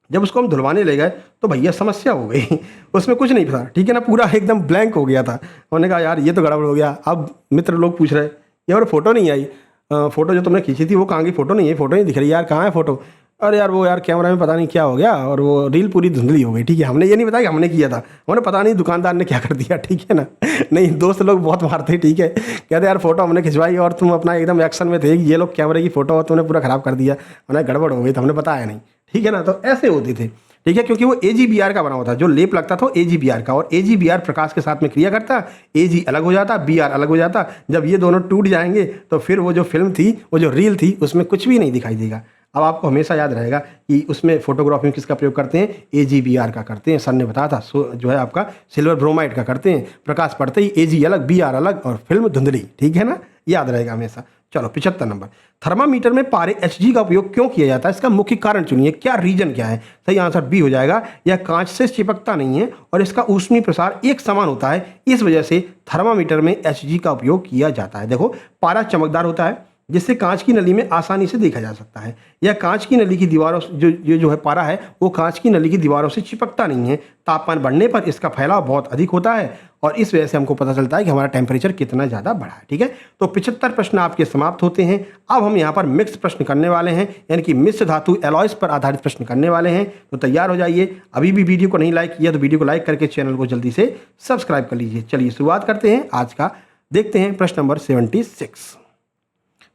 जब उसको हम धुलवाने ले गए तो भैया समस्या हो गई उसमें कुछ नहीं था, ठीक है ना, पूरा एकदम ब्लैंक हो गया था। हमने कहा यार ये तो गड़बड़ हो गया। अब मित्र लोग पूछ रहे ये और फोटो नहीं आई, फ़ोटो जो तुमने खींची थी वो कहाँ की? फ़ोटो नहीं है, फ़ोटो नहीं दिख रही यार, कहाँ है फ़ोटो? अरे यार वो यार कैमरा में पता नहीं क्या हो गया और वो रील पूरी धुंधली हो गई, ठीक है। हमने ये नहीं बताया कि हमने किया था, हमने पता नहीं दुकानदार ने क्या कर दिया, ठीक है ना। नहीं, दोस्त लोग बहुत मारते, ठीक है, कहते यार फ़ोटो हमने खिंचवाई और तुम अपना एकदम एक्शन में थे, ये लोग कैमरे की फ़ोटो और तुमने पूरा ख़राब कर दिया, हमने गड़बड़ हो गई, तो हमने बताया नहीं, ठीक है ना। तो ऐसे होते थे, ठीक है, क्योंकि वो AgBr का बना होता, जो लेप लगता था AgBr का, और AgBr प्रकाश के साथ में क्रिया करता, Ag अलग हो जाता, Br अलग हो जाता। जब ये दोनों टूट जाएंगे तो फिर वो जो फिल्म थी, वो जो रील थी, उसमें कुछ भी नहीं दिखाई देगा। अब आपको हमेशा याद रहेगा कि उसमें फोटोग्राफी में किसका प्रयोग करते हैं? AgBr का करते हैं, सर ने बताया था। जो है आपका सिल्वर ब्रोमाइड का करते हैं, प्रकाश पड़ते ही Ag अलग, Br अलग, और फिल्म धुंधली, ठीक है ना, याद रहेगा हमेशा। चलो 75 नंबर, थर्मामीटर में पारे Hg का उपयोग क्यों किया जाता है? इसका मुख्य कारण चुनिए, क्या रीजन क्या है? सही आंसर बी हो जाएगा, यह कांच से चिपकता नहीं है और इसका ऊष्मीय प्रसार एक समान होता है, इस वजह से थर्मामीटर में Hg का उपयोग किया जाता है। देखो, पारा चमकदार होता है, जिससे कांच की नली में आसानी से देखा जा सकता है, या कांच की नली की दीवारों से जो है पारा है वो कांच की नली की दीवारों से चिपकता नहीं है। तापमान बढ़ने पर इसका फैलाव बहुत अधिक होता है और इस वजह से हमको पता चलता है कि हमारा टेम्परेचर कितना ज़्यादा बढ़ा है। ठीक है, तो 75 प्रश्न आपके समाप्त होते हैं। अब हम यहाँ पर मिक्स प्रश्न करने वाले हैं, यानी कि मिश्र धातु एलॉयज पर आधारित प्रश्न करने वाले हैं। तो तैयार हो जाइए। अभी भी वीडियो को नहीं लाइक किया तो वीडियो को लाइक करके चैनल को जल्दी से सब्सक्राइब कर लीजिए। चलिए शुरुआत करते हैं आज का। देखते हैं प्रश्न नंबर 76।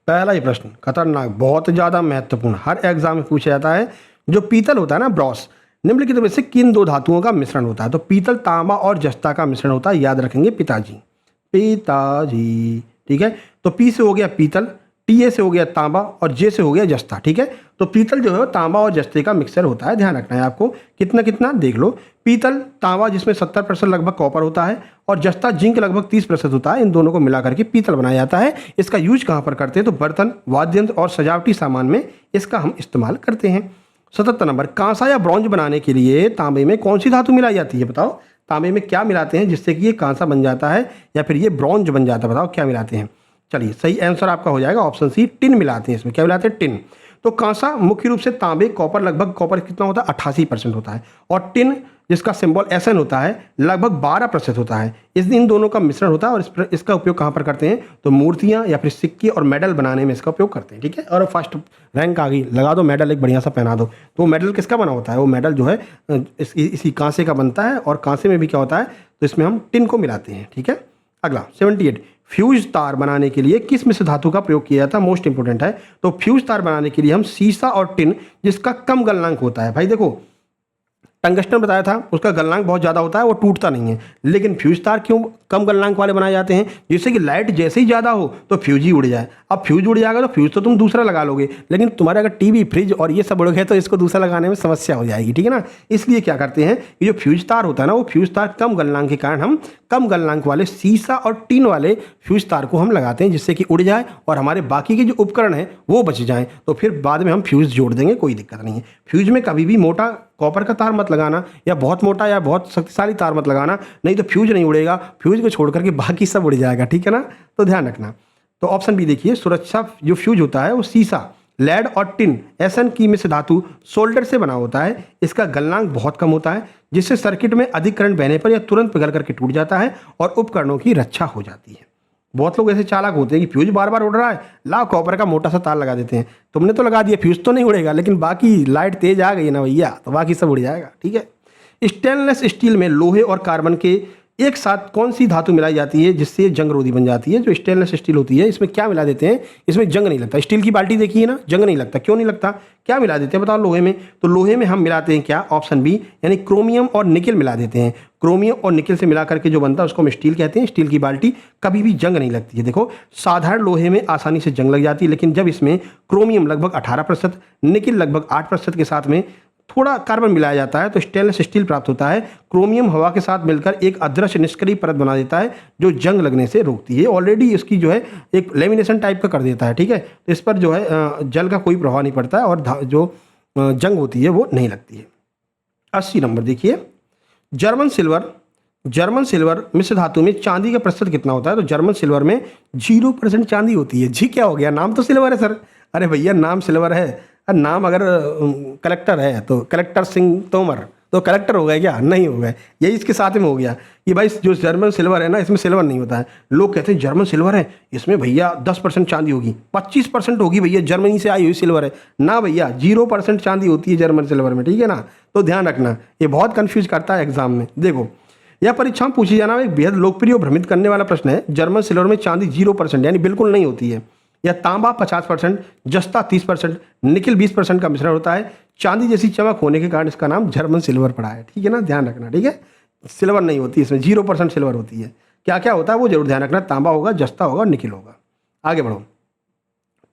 पहला ही प्रश्न खतरनाक, बहुत ज़्यादा महत्वपूर्ण, हर एग्जाम में पूछा जाता है। जो पीतल होता है ना, ब्रॉस, निम्नलिखित में से किन दो धातुओं का मिश्रण होता है? तो पीतल, तांबा और जस्ता का मिश्रण होता है। याद रखेंगे पिताजी, पिताजी। ठीक है, तो पी से हो गया पीतल, टी से हो गया तांबा और जे से हो गया जस्ता। ठीक है, तो पीतल जो है वो तांबा और जस्ते का मिक्सचर होता है। ध्यान रखना है आपको। कितना कितना देख लो, पीतल तांबा जिसमें 70% लगभग कॉपर होता है और जस्ता जिंक लगभग 30% होता है। इन दोनों को मिलाकर के पीतल बनाया जाता है। इसका यूज कहाँ पर करते हैं? तो बर्तन, वाद्य यंत्र और सजावटी सामान में इसका हम इस्तेमाल करते हैं। 77 नंबर, कांसा या ब्रॉन्ज बनाने के लिए तांबे में कौन सी धातु मिलाई जाती है? बताओ, तांबे में क्या मिलाते हैं जिससे कि ये कांसा बन जाता है या फिर ये ब्रॉन्ज बन जाता है? बताओ क्या मिलाते हैं। चलिए, सही आंसर आपका हो जाएगा ऑप्शन सी, टिन मिलाते हैं। इसमें क्या मिलाते हैं? टिन। तो कांसा मुख्य रूप से तांबे, कॉपर, लगभग कॉपर कितना होता है? 88% होता है, और टिन जिसका सिंबल SN होता है लगभग 12% होता है। इन दोनों का मिश्रण होता है और इसका उपयोग कहाँ पर करते हैं? तो मूर्तियाँ या फिर सिक्के और मेडल बनाने में इसका उपयोग करते हैं। ठीक है, और फर्स्ट रैंक आ गई, लगा दो मेडल, एक बढ़िया सा पहना दो। तो वो मेडल किसका बना होता है? वो मेडल जो है इसी कांसे का बनता है, और कांसे में भी क्या होता है? तो इसमें हम टिन को मिलाते हैं। ठीक है, अगला 78, फ्यूज तार बनाने के लिए किस मिश्र धातु का प्रयोग किया जाता है? मोस्ट इंपोर्टेंट है। तो फ्यूज तार बनाने के लिए हम सीसा और टिन जिसका कम गलनांक होता है। भाई देखो, टंगस्टन बताया था, उसका गलनांक बहुत ज़्यादा होता है, वो टूटता नहीं है। लेकिन फ्यूज तार क्यों कम गलनांक वाले बनाए जाते हैं? जिससे कि लाइट जैसे ही ज़्यादा हो तो फ्यूज ही उड़ जाए। अब फ्यूज उड़ जाएगा तो फ्यूज तो तुम दूसरा लगा लोगे, लेकिन तुम्हारे अगर टीवी, फ्रिज और ये सब उड़ गए तो इसको दूसरा लगाने में समस्या हो जाएगी। ठीक है ना, इसलिए क्या करते हैं, ये जो फ्यूज तार होता है ना, वो फ्यूज तार कम गलनांक के कारण हम कम गलनांक वाले सीसा और टीन वाले फ्यूज तार को हम लगाते हैं, जिससे कि उड़ जाए और हमारे बाकी के जो उपकरण हैं वो बच जाएं। तो फिर बाद में हम फ्यूज जोड़ देंगे, कोई दिक्कत नहीं है। फ्यूज में कभी भी मोटा कॉपर का तार मत लगाना, या बहुत मोटा या बहुत शक्तिशाली तार मत लगाना, नहीं तो फ्यूज नहीं उड़ेगा। फ्यूज को छोड़ करके बाकी सब उड़ जाएगा। ठीक है ना, तो ध्यान रखना। तो ऑप्शन बी देखिए, सुरक्षा जो फ्यूज होता है वो सीसा, लेड और टिन SN की मिश्र धातु सोल्डर से बना होता है। इसका गलनांक बहुत कम होता है, जिससे सर्किट में अधिक करंट बहने पर यह तुरंत पिघल करके टूट जाता है और उपकरणों की रक्षा हो जाती है। बहुत लोग ऐसे चालाक होते हैं कि फ्यूज बार बार उड़ रहा है, लाओ कॉपर का मोटा सा तार लगा देते हैं। तुमने तो लगा दिया, फ्यूज तो नहीं उड़ेगा, लेकिन बाकी लाइट तेज आ गई ना भैया, तो बाकी सब उड़ जाएगा। ठीक है, स्टेनलेस स्टील में लोहे और कार्बन के एक साथ कौन सी धातु मिलाई जाती है जिससे ये जंग रोधी बन जाती है? जो स्टेनलेस स्टील होती है, इसमें क्या मिला देते हैं? इसमें जंग नहीं लगता। स्टील की बाल्टी देखिए ना, जंग नहीं लगता। क्यों नहीं लगता? क्या मिला देते हैं बताओ लोहे में? तो लोहे में हम मिलाते हैं क्या? ऑप्शन बी, यानी क्रोमियम और निकल मिला देते हैं। क्रोमियम और निकल से मिला करके जो बनता है उसको हम स्टील कहते हैं। स्टील की बाल्टी कभी भी जंग नहीं लगती है। देखो, साधारण लोहे में आसानी से जंग लग जाती है, लेकिन जब इसमें क्रोमियम लगभग 18%, निकल लगभग 8% के साथ में थोड़ा कार्बन मिलाया जाता है तो स्टेनलेस स्टील प्राप्त होता है। क्रोमियम हवा के साथ मिलकर एक अदृश्य निष्क्रिय परत बना देता है जो जंग लगने से रोकती है। ऑलरेडी इसकी जो है एक लेमिनेशन टाइप का कर देता है। ठीक है, तो इस पर जो है जल का कोई प्रभाव नहीं पड़ता है और जो जंग होती है वो नहीं लगती है। 80 नंबर देखिए, जर्मन सिल्वर मिश्र धातु में चांदी का प्रतिशत कितना होता है? तो जर्मन सिल्वर में 0% चांदी होती है। जी क्या हो गया, नाम तो सिल्वर है सर। अरे भैया, नाम सिल्वर है, नाम अगर कलेक्टर है तो कलेक्टर सिंह तोमर, तो कलेक्टर हो गए क्या? नहीं हो गए। यही इसके साथ में हो गया कि भाई जो जर्मन सिल्वर है ना, इसमें सिल्वर नहीं होता है। लोग कहते हैं जर्मन सिल्वर है, इसमें भैया 10% चांदी होगी, 25% होगी भैया, जर्मनी से आई हुई सिल्वर है। ना भैया, 0% चांदी होती है जर्मन सिल्वर में। ठीक है ना, तो ध्यान रखना, ये बहुत कन्फ्यूज करता है एग्जाम में। देखो, यह परीक्षा में पूछी जाना एक बेहद लोकप्रिय और भ्रमित करने वाला प्रश्न है। जर्मन सिल्वर में चांदी 0% यानी बिल्कुल नहीं होती है, या तांबा 50%, जस्ता 30%, निकल 20% का मिश्रण होता है। चांदी जैसी चमक होने के कारण इसका नाम जर्मन सिल्वर पड़ा है। ठीक है ना, ध्यान रखना। ठीक है, सिल्वर नहीं होती इसमें, 0% सिल्वर होती है। क्या क्या होता है वो जरूर ध्यान रखना, तांबा होगा, जस्ता होगा, निकल होगा। आगे बढ़ो।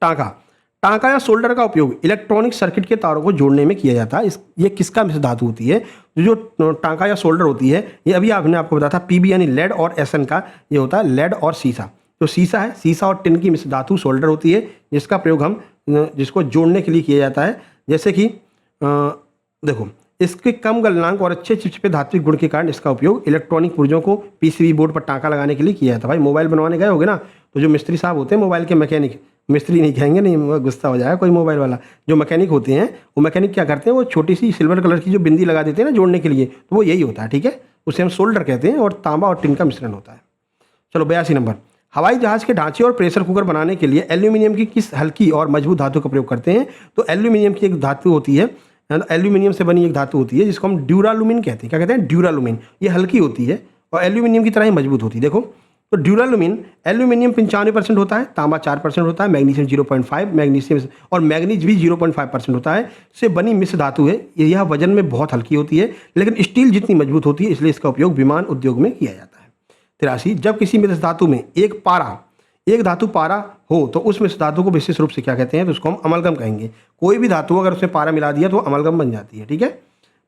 टांका या सोल्डर का उपयोग इलेक्ट्रॉनिक सर्किट के तारों को जोड़ने में किया जाता है। ये किसका मिश्र धातु होती है? जो टांका या सोल्डर होती है, ये अभी आपने आपको बताया था, PB यानी लेड और SN का ये होता है, लेड और सीसा। तो सीसा है, सीसा और टिन की मिश्र धातु सोल्डर होती है, जिसका प्रयोग हम जिसको जोड़ने के लिए किया जाता है। जैसे कि देखो, इसके कम गलनांक और अच्छे चिपचिपे धात्विक गुण के कारण इसका उपयोग इलेक्ट्रॉनिक पुर्जों को PCB बोर्ड पर टांका लगाने के लिए किया जाता है। भाई मोबाइल बनवाने गए होगे ना, तो जो मिस्त्री साहब होते हैं मोबाइल के मैकेनिक, मिस्त्री नहीं कहेंगे, नहीं वो गुस्सा हो जाएगा कोई मोबाइल वाला। जो मैकेनिक होते हैं वो मैकेनिक क्या करते हैं, वो छोटी सी सिल्वर कलर की जो बिंदी लगा देते हैं ना जोड़ने के लिए, तो वो यही होता है, ठीक है। उसे हम सोल्डर कहते हैं और तांबा और टिन का मिश्रण होता है। चलो 82 नंबर, हवाई जहाज के ढांचे और प्रेशर कुकर बनाने के लिए एल्यूमिनियम की किस हल्की और मजबूत धातु का प्रयोग करते हैं? तो एल्यूमिनियम की एक धातु होती है, एल्यूमिनियम से बनी एक धातु होती है जिसको हम ड्यूरालुमिन कहते हैं। क्या कहते हैं? ड्यूरालुमिन। ये हल्की होती है और एल्यूमिनियम की तरह ही मजबूत होती है। देखो तो ड्यूरालुमिन, एल्यूमिनियम 95% होता है, तांबा 4% होता है, मैग्नीशियम 0.5, मैग्नीशियम और मैग्नीज भी 0.5% होता है, से बनी मिश्र धातु है। यह वजन में बहुत हल्की होती है लेकिन स्टील जितनी मजबूत होती है, इसलिए इसका उपयोग विमान उद्योग में किया जाता है। 83, जब किसी मिश्र धातु में एक धातु पारा हो तो उस मिश्र धातु को विशेष रूप से क्या कहते हैं? तो उसको हम अमलगम कहेंगे। कोई भी धातु अगर उसमें पारा मिला दिया तो अमलगम बन जाती है, ठीक है।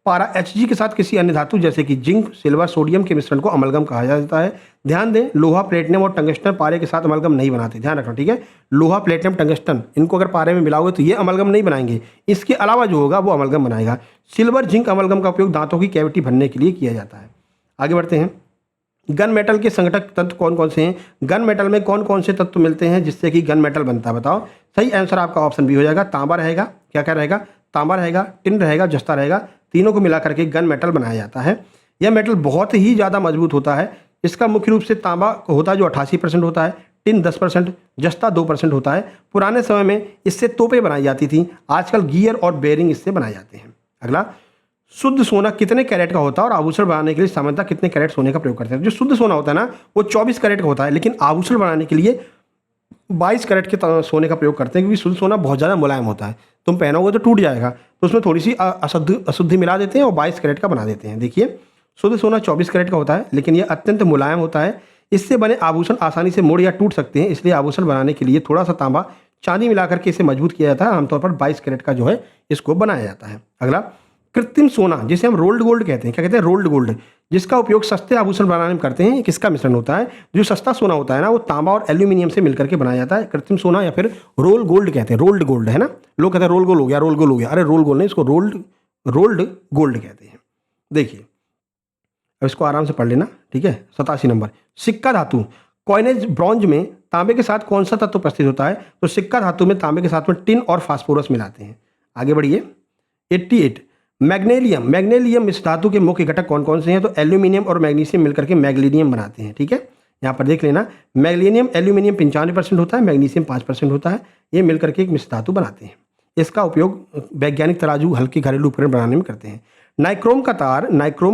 पारा Hg के साथ किसी अन्य धातु जैसे कि जिंक, सिल्वर, सोडियम के मिश्रण को अमलगम कहा जाता है। ध्यान दें, लोहा, प्लेटिनम और टंगस्टन पारे के साथ अमलगम नहीं बनाते, ध्यान रखना, ठीक है। लोहा, प्लेटिनम, टंगस्टन, इनको अगर पारे में मिलाओगे तो ये अमलगम नहीं बनाएंगे, इसके अलावा जो होगा वो अमलगम बनाएगा। सिल्वर, जिंक अमलगम का उपयोग दांतों की कैविटी भरने के लिए किया जाता है। आगे बढ़ते हैं। गन मेटल के संघटक तत्व कौन कौन से हैं? गन मेटल में कौन कौन से तत्व मिलते हैं जिससे कि गन मेटल बनता है? बताओ। सही आंसर आपका ऑप्शन बी हो जाएगा, तांबा रहेगा। क्या क्या रहेगा? तांबा रहेगा, टिन रहेगा, जस्ता रहेगा। तीनों को मिला करके गन मेटल बनाया जाता है। यह मेटल बहुत ही ज़्यादा मजबूत होता है। इसका मुख्य रूप से तांबा होता है जो 88% होता है, टिन 10%, जस्ता 2% होता है। पुराने समय में इससे तोपें बनाई जाती थी, आजकल गियर और बेयरिंग इससे बनाए जाते हैं। अगला, शुद्ध सोना कितने कैरेट का होता है और आभूषण बनाने के लिए सामान्यतः कितने कैरेट सोने का प्रयोग करते हैं? जो शुद्ध सोना होता है ना वो 24 कैरेट का होता है, लेकिन आभूषण बनाने के लिए 22 कैरेट के सोने का प्रयोग करते हैं, क्योंकि शुद्ध सोना बहुत ज़्यादा मुलायम होता है। तुम पहनोगे तो टूट जाएगा, तो उसमें थोड़ी सी अशुद्धि मिला देते हैं और 22 कैरेट का बना देते हैं। देखिए, शुद्ध सोना 24 कैरेट का होता है, लेकिन यह अत्यंत मुलायम होता है। इससे बने आभूषण आसानी से मुड़ या टूट सकते हैं, इसलिए आभूषण बनाने के लिए थोड़ा सा तांबा, चांदी मिलाकर के इसे मजबूत किया जाता है। आमतौर पर 22 कैरेट का जो है इसको बनाया जाता है। अगला, कृत्रिम सोना जिसे हम रोल्ड गोल्ड कहते हैं। क्या कहते हैं? रोल्ड गोल्ड, जिसका उपयोग सस्ते आभूषण बनाने में करते हैं। किसका मिश्रण होता है? जो सस्ता सोना होता है ना वो तांबा और एल्यूमिनियम से मिलकर के बनाया जाता है। कृत्रिम सोना या फिर रोल गोल्ड कहते हैं। रोल्ड गोल्ड है ना, लोग कहते हैं रोल गोल्ड हो गया, रोल गोल्ड हो गया। अरे रोल गोल्ड नहीं, इसको रोल्ड गोल्ड कहते हैं। देखिए, अब इसको आराम से पढ़ लेना, ठीक है। 87 नंबर, सिक्का धातु कॉइनेज ब्रॉन्ज में तांबे के साथ कौन सा तत्व उपस्थित होता है? तो सिक्का धातु में तांबे के साथ में टिन और फास्फोरस मिलाते हैं। आगे बढ़िए। 88, मैग्नीशियम मिश्र धातु के मुख्य घटक कौन कौन से हैं? तो एल्यूमिनियम और मैग्नीशियम मिलकर के मैग्नीशियम बनाते हैं, ठीक है। यहाँ पर देख लेना, मैग्नीशियम एल्यूमिनियम 95% होता है, मैग्नीशियम 5% होता है। ये मिलकर के एक मिश्र धातु बनाते हैं। इसका उपयोग वैज्ञानिक तराजू, हल्के घरेलू उपकरण बनाने में करते हैं। नाइक्रोम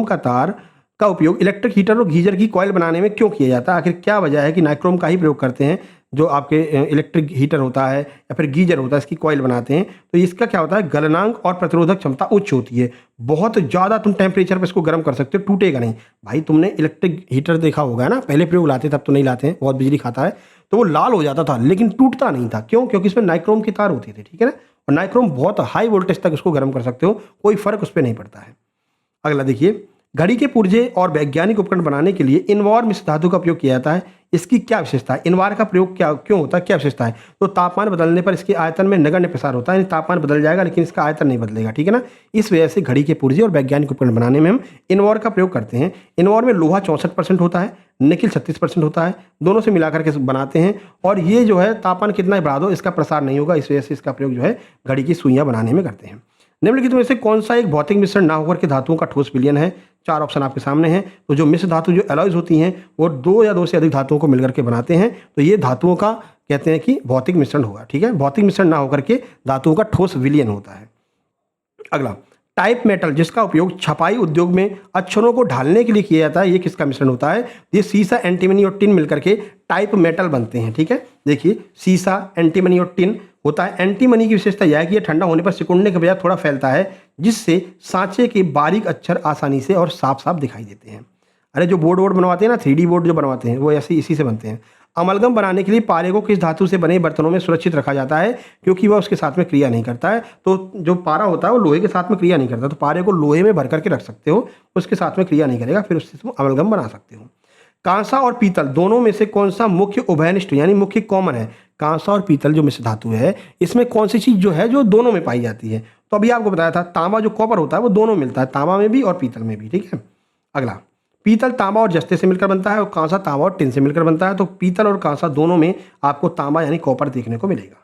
का तार का उपयोग इलेक्ट्रिक हीटर और गीजर की कॉइल बनाने में क्यों किया जाता है? आखिर क्या वजह है कि नाइक्रोम का ही प्रयोग करते हैं? जो आपके इलेक्ट्रिक हीटर होता है या फिर गीजर होता है, इसकी कॉइल बनाते हैं, तो इसका क्या होता है? गलनांक और प्रतिरोधक क्षमता उच्च होती है। बहुत ज़्यादा तुम टेम्परेचर पर इसको गर्म कर सकते हो, टूटेगा नहीं। भाई तुमने इलेक्ट्रिक हीटर देखा होगा ना, पहले प्रयोग लाते, तब तो नहीं लाते हैं, बहुत बिजली खाता है, तो वो लाल हो जाता था लेकिन टूटता नहीं था। क्यों? क्योंकि इसमें नाइक्रोम की तार होती थी, ठीक है ना। और नाइक्रोम बहुत हाई वोल्टेज तक इसको गर्म कर सकते हो, कोई फर्क उस पर नहीं पड़ता है। अगला देखिए, घड़ी के पुर्जे और वैज्ञानिक उपकरण बनाने के लिए इनवार मिश्र धातु का उपयोग किया जाता है। इसकी क्या विशेषता है? इनवार का प्रयोग क्यों होता है, क्या विशेषता है? तो तापमान बदलने पर इसके आयतन में नगण्य प्रसार होता है। तापमान बदल जाएगा लेकिन इसका आयतन नहीं बदलेगा, ठीक है ना। इस वजह से घड़ी के पुर्जे और वैज्ञानिक उपकरण बनाने में हम इनवार का प्रयोग करते हैं। इनवार में लोहा 64% होता है, निकिल 36% होता है, दोनों से मिलाकर के बनाते हैं। और ये जो है तापमान कितना ही बढ़ा दो इसका प्रसार नहीं होगा, इस वजह से इसका प्रयोग जो है घड़ी की सुइयाँ बनाने में करते हैं। निम्नलिखित में से कौन सा एक भौतिक मिश्रण ना होकर के धातुओं का ठोस विलयन है? 4 ऑप्शन आपके सामने हैं। तो जो मिश्र धातु जो एलॉयज होती हैं वो 2 या 2 से अधिक धातुओं को मिलकर के बनाते हैं, तो ये धातुओं का कहते हैं कि भौतिक मिश्रण होगा, ठीक है। भौतिक मिश्रण ना होकर के धातुओं का ठोस विलयन होता है। अगला, टाइप मेटल जिसका उपयोग छपाई उद्योग में अक्षरों को ढालने के लिए किया जाता है, ये किसका मिश्रण होता है? ये सीसा, एंटीमनी और टिन मिलकर के टाइप मेटल बनते हैं, ठीक है। देखिए, सीसा, एंटीमनी और टिन होता है। एंटीमनी की विशेषता यह है कि यह ठंडा होने पर सिकुड़ने के बजाय थोड़ा फैलता है, जिससे सांचे के बारीक अक्षर आसानी से और साफ साफ दिखाई देते हैं। अरे जो बोर्ड बनवाते हैं ना, 3D बोर्ड जो बनवाते हैं, वो ऐसे इसी से बनते हैं। अमलगम बनाने के लिए पारे को किस धातु से बने बर्तनों में सुरक्षित रखा जाता है? क्योंकि वह उसके साथ में क्रिया नहीं करता है। तो जो पारा होता है वो लोहे के साथ में क्रिया नहीं करता, तो पारे को लोहे में भर करके रख सकते हो, उसके साथ में क्रिया नहीं करेगा, फिर उससे तुम अमलगम बना सकते हो। कांसा और पीतल दोनों में से कौन सा मुख्य उभयनिष्ठ यानी मुख्य कॉमन है? कांसा और पीतल जो मिश्र धातु है, इसमें कौन सी चीज़ जो है जो दोनों में पाई जाती है? तो अभी आपको बताया था, तांबा जो कॉपर होता है वो दोनों मिलता है, तांबा में भी और पीतल में भी, ठीक है। अगला, पीतल तांबा और जस्ते से मिलकर बनता है और कांसा तांबा और टिन से मिलकर बनता है। तो पीतल और कांसा दोनों में आपको तांबा यानी कॉपर देखने को मिलेगा।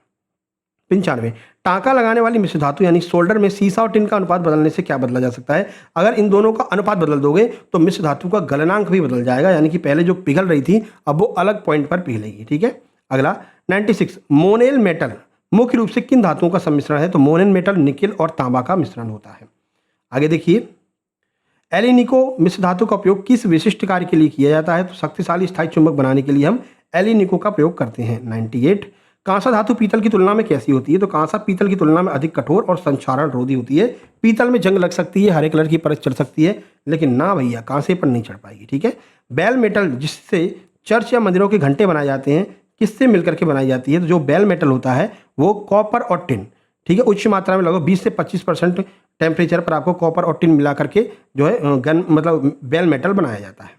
95, टांका लगाने वाली मिश्र धातु यानी सोल्डर में सीसा और टिन का अनुपात बदलने से क्या बदला जा सकता है? अगर इन दोनों का अनुपात बदल दोगे तो मिश्र धातु का गलनांक भी बदल जाएगा, यानी कि पहले जो पिघल रही थी अब वो अलग पॉइंट पर पिघलेगी। ठीक है। अगला 96, मोनेल मेटल मुख्य रूप से किन धातुओं का सम्मिश्रण है? तो मोनेल मेटल निकेल और तांबा का मिश्रण होता है। आगे देखिए, एलिनिको मिश्र धातु का उपयोग किस विशिष्ट कार्य के लिए किया जाता है? तो शक्तिशाली स्थायी चुंबक बनाने के लिए हम एलिनिको का प्रयोग करते हैं। 98, कांसा धातु पीतल की तुलना में कैसी होती है? तो कांसा पीतल की तुलना में अधिक कठोर और संक्षारण रोधी होती है। पीतल में जंग लग सकती है, हरे कलर की परत चढ़ सकती है, लेकिन ना भैया, कांसे पर नहीं चढ़ पाएगी। ठीक है। बेल मेटल जिससे चर्च या मंदिरों के घंटे बनाए जाते हैं, किससे मिलकर के बनाई जाती है? तो जो बेल मेटल होता है वो कॉपर और टिन, ठीक है, उच्च मात्रा में लगभग 20 से 25% टेम्परेचर पर आपको कॉपर और टिन मिला करके जो है गन मतलब बेल मेटल बनाया जाता है।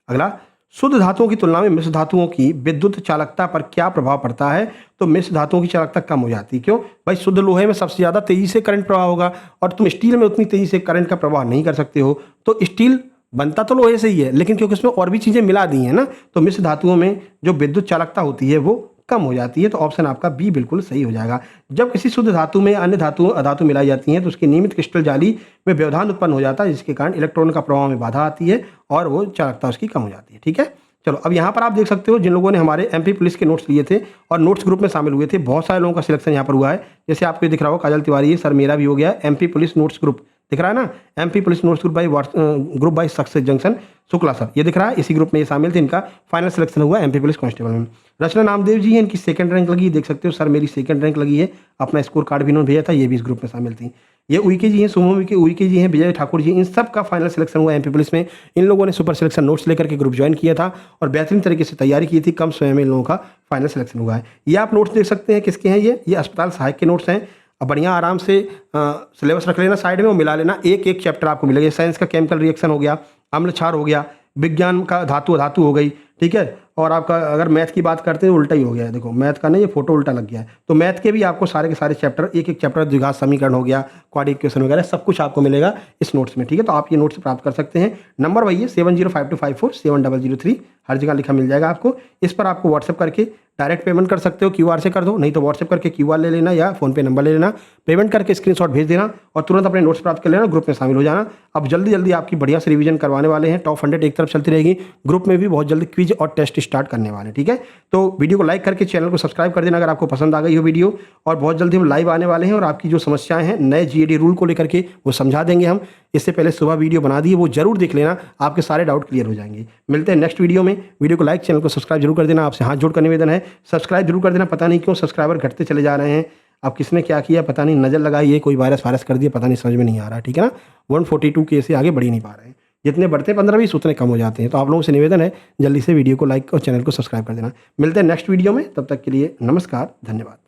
अगला, शुद्ध धातुओं की तुलना में मिश्र धातुओं की विद्युत चालकता पर क्या प्रभाव पड़ता है? तो मिश्र धातुओं की चालकता कम हो जाती है। क्यों भाई? शुद्ध लोहे में सबसे ज़्यादा तेजी से करंट प्रवाह होगा और तुम स्टील में उतनी तेजी से करंट का प्रवाह नहीं कर सकते हो। तो स्टील बनता तो लोहे से ही है, लेकिन क्योंकि उसमें और भी चीज़ें मिला दी हैं ना, तो मिश्र धातुओं में जो विद्युत चालकता होती है वो कम हो जाती है। तो ऑप्शन आपका बी बिल्कुल सही हो जाएगा। जब किसी शुद्ध धातु में अन्य धातु मिलाई जाती हैं तो उसकी नियमित क्रिस्टल जाली में व्यवधान उत्पन्न हो जाता है, जिसके कारण इलेक्ट्रॉन का प्रवाह में बाधा आती है और वो चालकता उसकी कम हो जाती है। ठीक है। चलो, अब यहाँ पर आप देख सकते हो जिन लोगों ने हमारे एमपी पुलिस के नोट्स लिए थे और नोट्स ग्रुप में शामिल हुए थे, बहुत सारे लोगों का सिलेक्शन यहाँ पर हुआ है। जैसे आपको ये दिख रहा हो, काजल तिवारी है, सर मेरा भी हो गया एमपी पुलिस नोट्स ग्रुप, दिख रहा है ना, MP police notes group by success junction Shukla sir, ये दिख रहा है, इसी ग्रुप में ये शामिल थे। इनका फाइनल सिलेक्शन हुआ एमपी पुलिस कांस्टेबल में। रचना नामदेव जी है, इनकी सेकंड रैंक लगी, देख सकते हो सर मेरी सेकंड रैंक लगी है। अपना स्कोर कार्ड भी इन्होंने भेजा था, ये भी इस ग्रुप में शामिल थी। ये उइके जी हैं, सुमो के उइके जी हैं, विजय ठाकुर जी, इन सब का फाइनल सिलेक्शन हुआ एमपी पुलिस में। इन लोगों ने सुपर सिलेक्शन नोट्स लेकर के ग्रुप ज्वाइन किया था और बेहतरीन तरीके से तैयारी की थी। कम समय में इन लोगों का फाइनल सिलेक्शन हुआ है। ये आप नोट्स देख सकते हैं, किसके हैं ये अस्पताल सहायक के नोट्स हैं। अब बढ़िया आराम से सिलेबस रख लेना साइड में और मिला लेना, एक एक चैप्टर आपको मिलेगा। साइंस का केमिकल रिएक्शन हो गया, अम्ल क्षार हो गया, विज्ञान का धातु अधातु हो गई। ठीक है। और आपका अगर मैथ की बात करते हैं उल्टा ही हो गया है, देखो मैथ का नहीं, ये फोटो उल्टा लग गया है। तो मैथ के भी आपको सारे के सारे चैप्टर, एक एक चैप्टर, द्विघात समीकरण हो गया, क्वाड्रेटिक इक्वेशन वगैरह सब कुछ आपको मिलेगा इस नोट्स में। ठीक है। तो आप ये नोट्स प्राप्त कर सकते हैं। नंबर वही है 7052547003, हर जगह लिखा मिल जाएगा आपको। इस पर आपको व्हाट्सएप करके डायरेक्ट पेमेंट कर सकते हो, क्यूआर से कर दो, नहीं तो व्हाट्सएप करके क्यूआर ले लेना या फोन पे नंबर ले लेना, पेमेंट करके स्क्रीनशॉट भेज देना और तुरंत अपने नोट्स प्राप्त कर लेना, ग्रुप में शामिल हो जाना। अब जल्दी जल्दी आपकी बढ़िया से रिवीजन करवाने वाले हैं। टॉप 100 एक तरफ चलती रहेगी, ग्रुप में भी बहुत जल्दी क्विज और टेस्ट स्टार्ट करने वाले हैं। ठीक है। तो वीडियो को लाइक करके चैनल को सब्सक्राइब कर देना अगर आपको पसंद आ गई हो वीडियो। और बहुत जल्दी हम लाइव आने वाले हैं और आपकी जो समस्याएं हैं नए जीएडी रूल को लेकर के वो समझा देंगे हम। इससे पहले सुबह वीडियो बना दी है, वो जरूर देख लेना, आपके सारे डाउट क्लियर हो जाएंगे। मिलते हैं नेक्स्ट वीडियो में। वीडियो को लाइक, चैनल को सब्सक्राइब जरूर कर देना। आपसे हाथ जोड़ कर निवेदन है, सब्सक्राइब जरूर कर देना। पता नहीं क्यों सब्सक्राइबर घटते चले जा रहे हैं, अब किसने क्या किया पता नहीं, नजर लगाई है, कोई वायरस कर दिया, पता नहीं, समझ में नहीं आ रहा। ठीक है ना। 142 के से आगे बढ़ ही नहीं पा रहे हैं। जितने बढ़ते 15-20 उतने कम हो जाते हैं। तो आप लोगों से निवेदन है जल्दी से वीडियो को लाइक और चैनल को सब्सक्राइब कर देना। मिलते हैं नेक्स्ट वीडियो में, तब तक के लिए नमस्कार, धन्यवाद।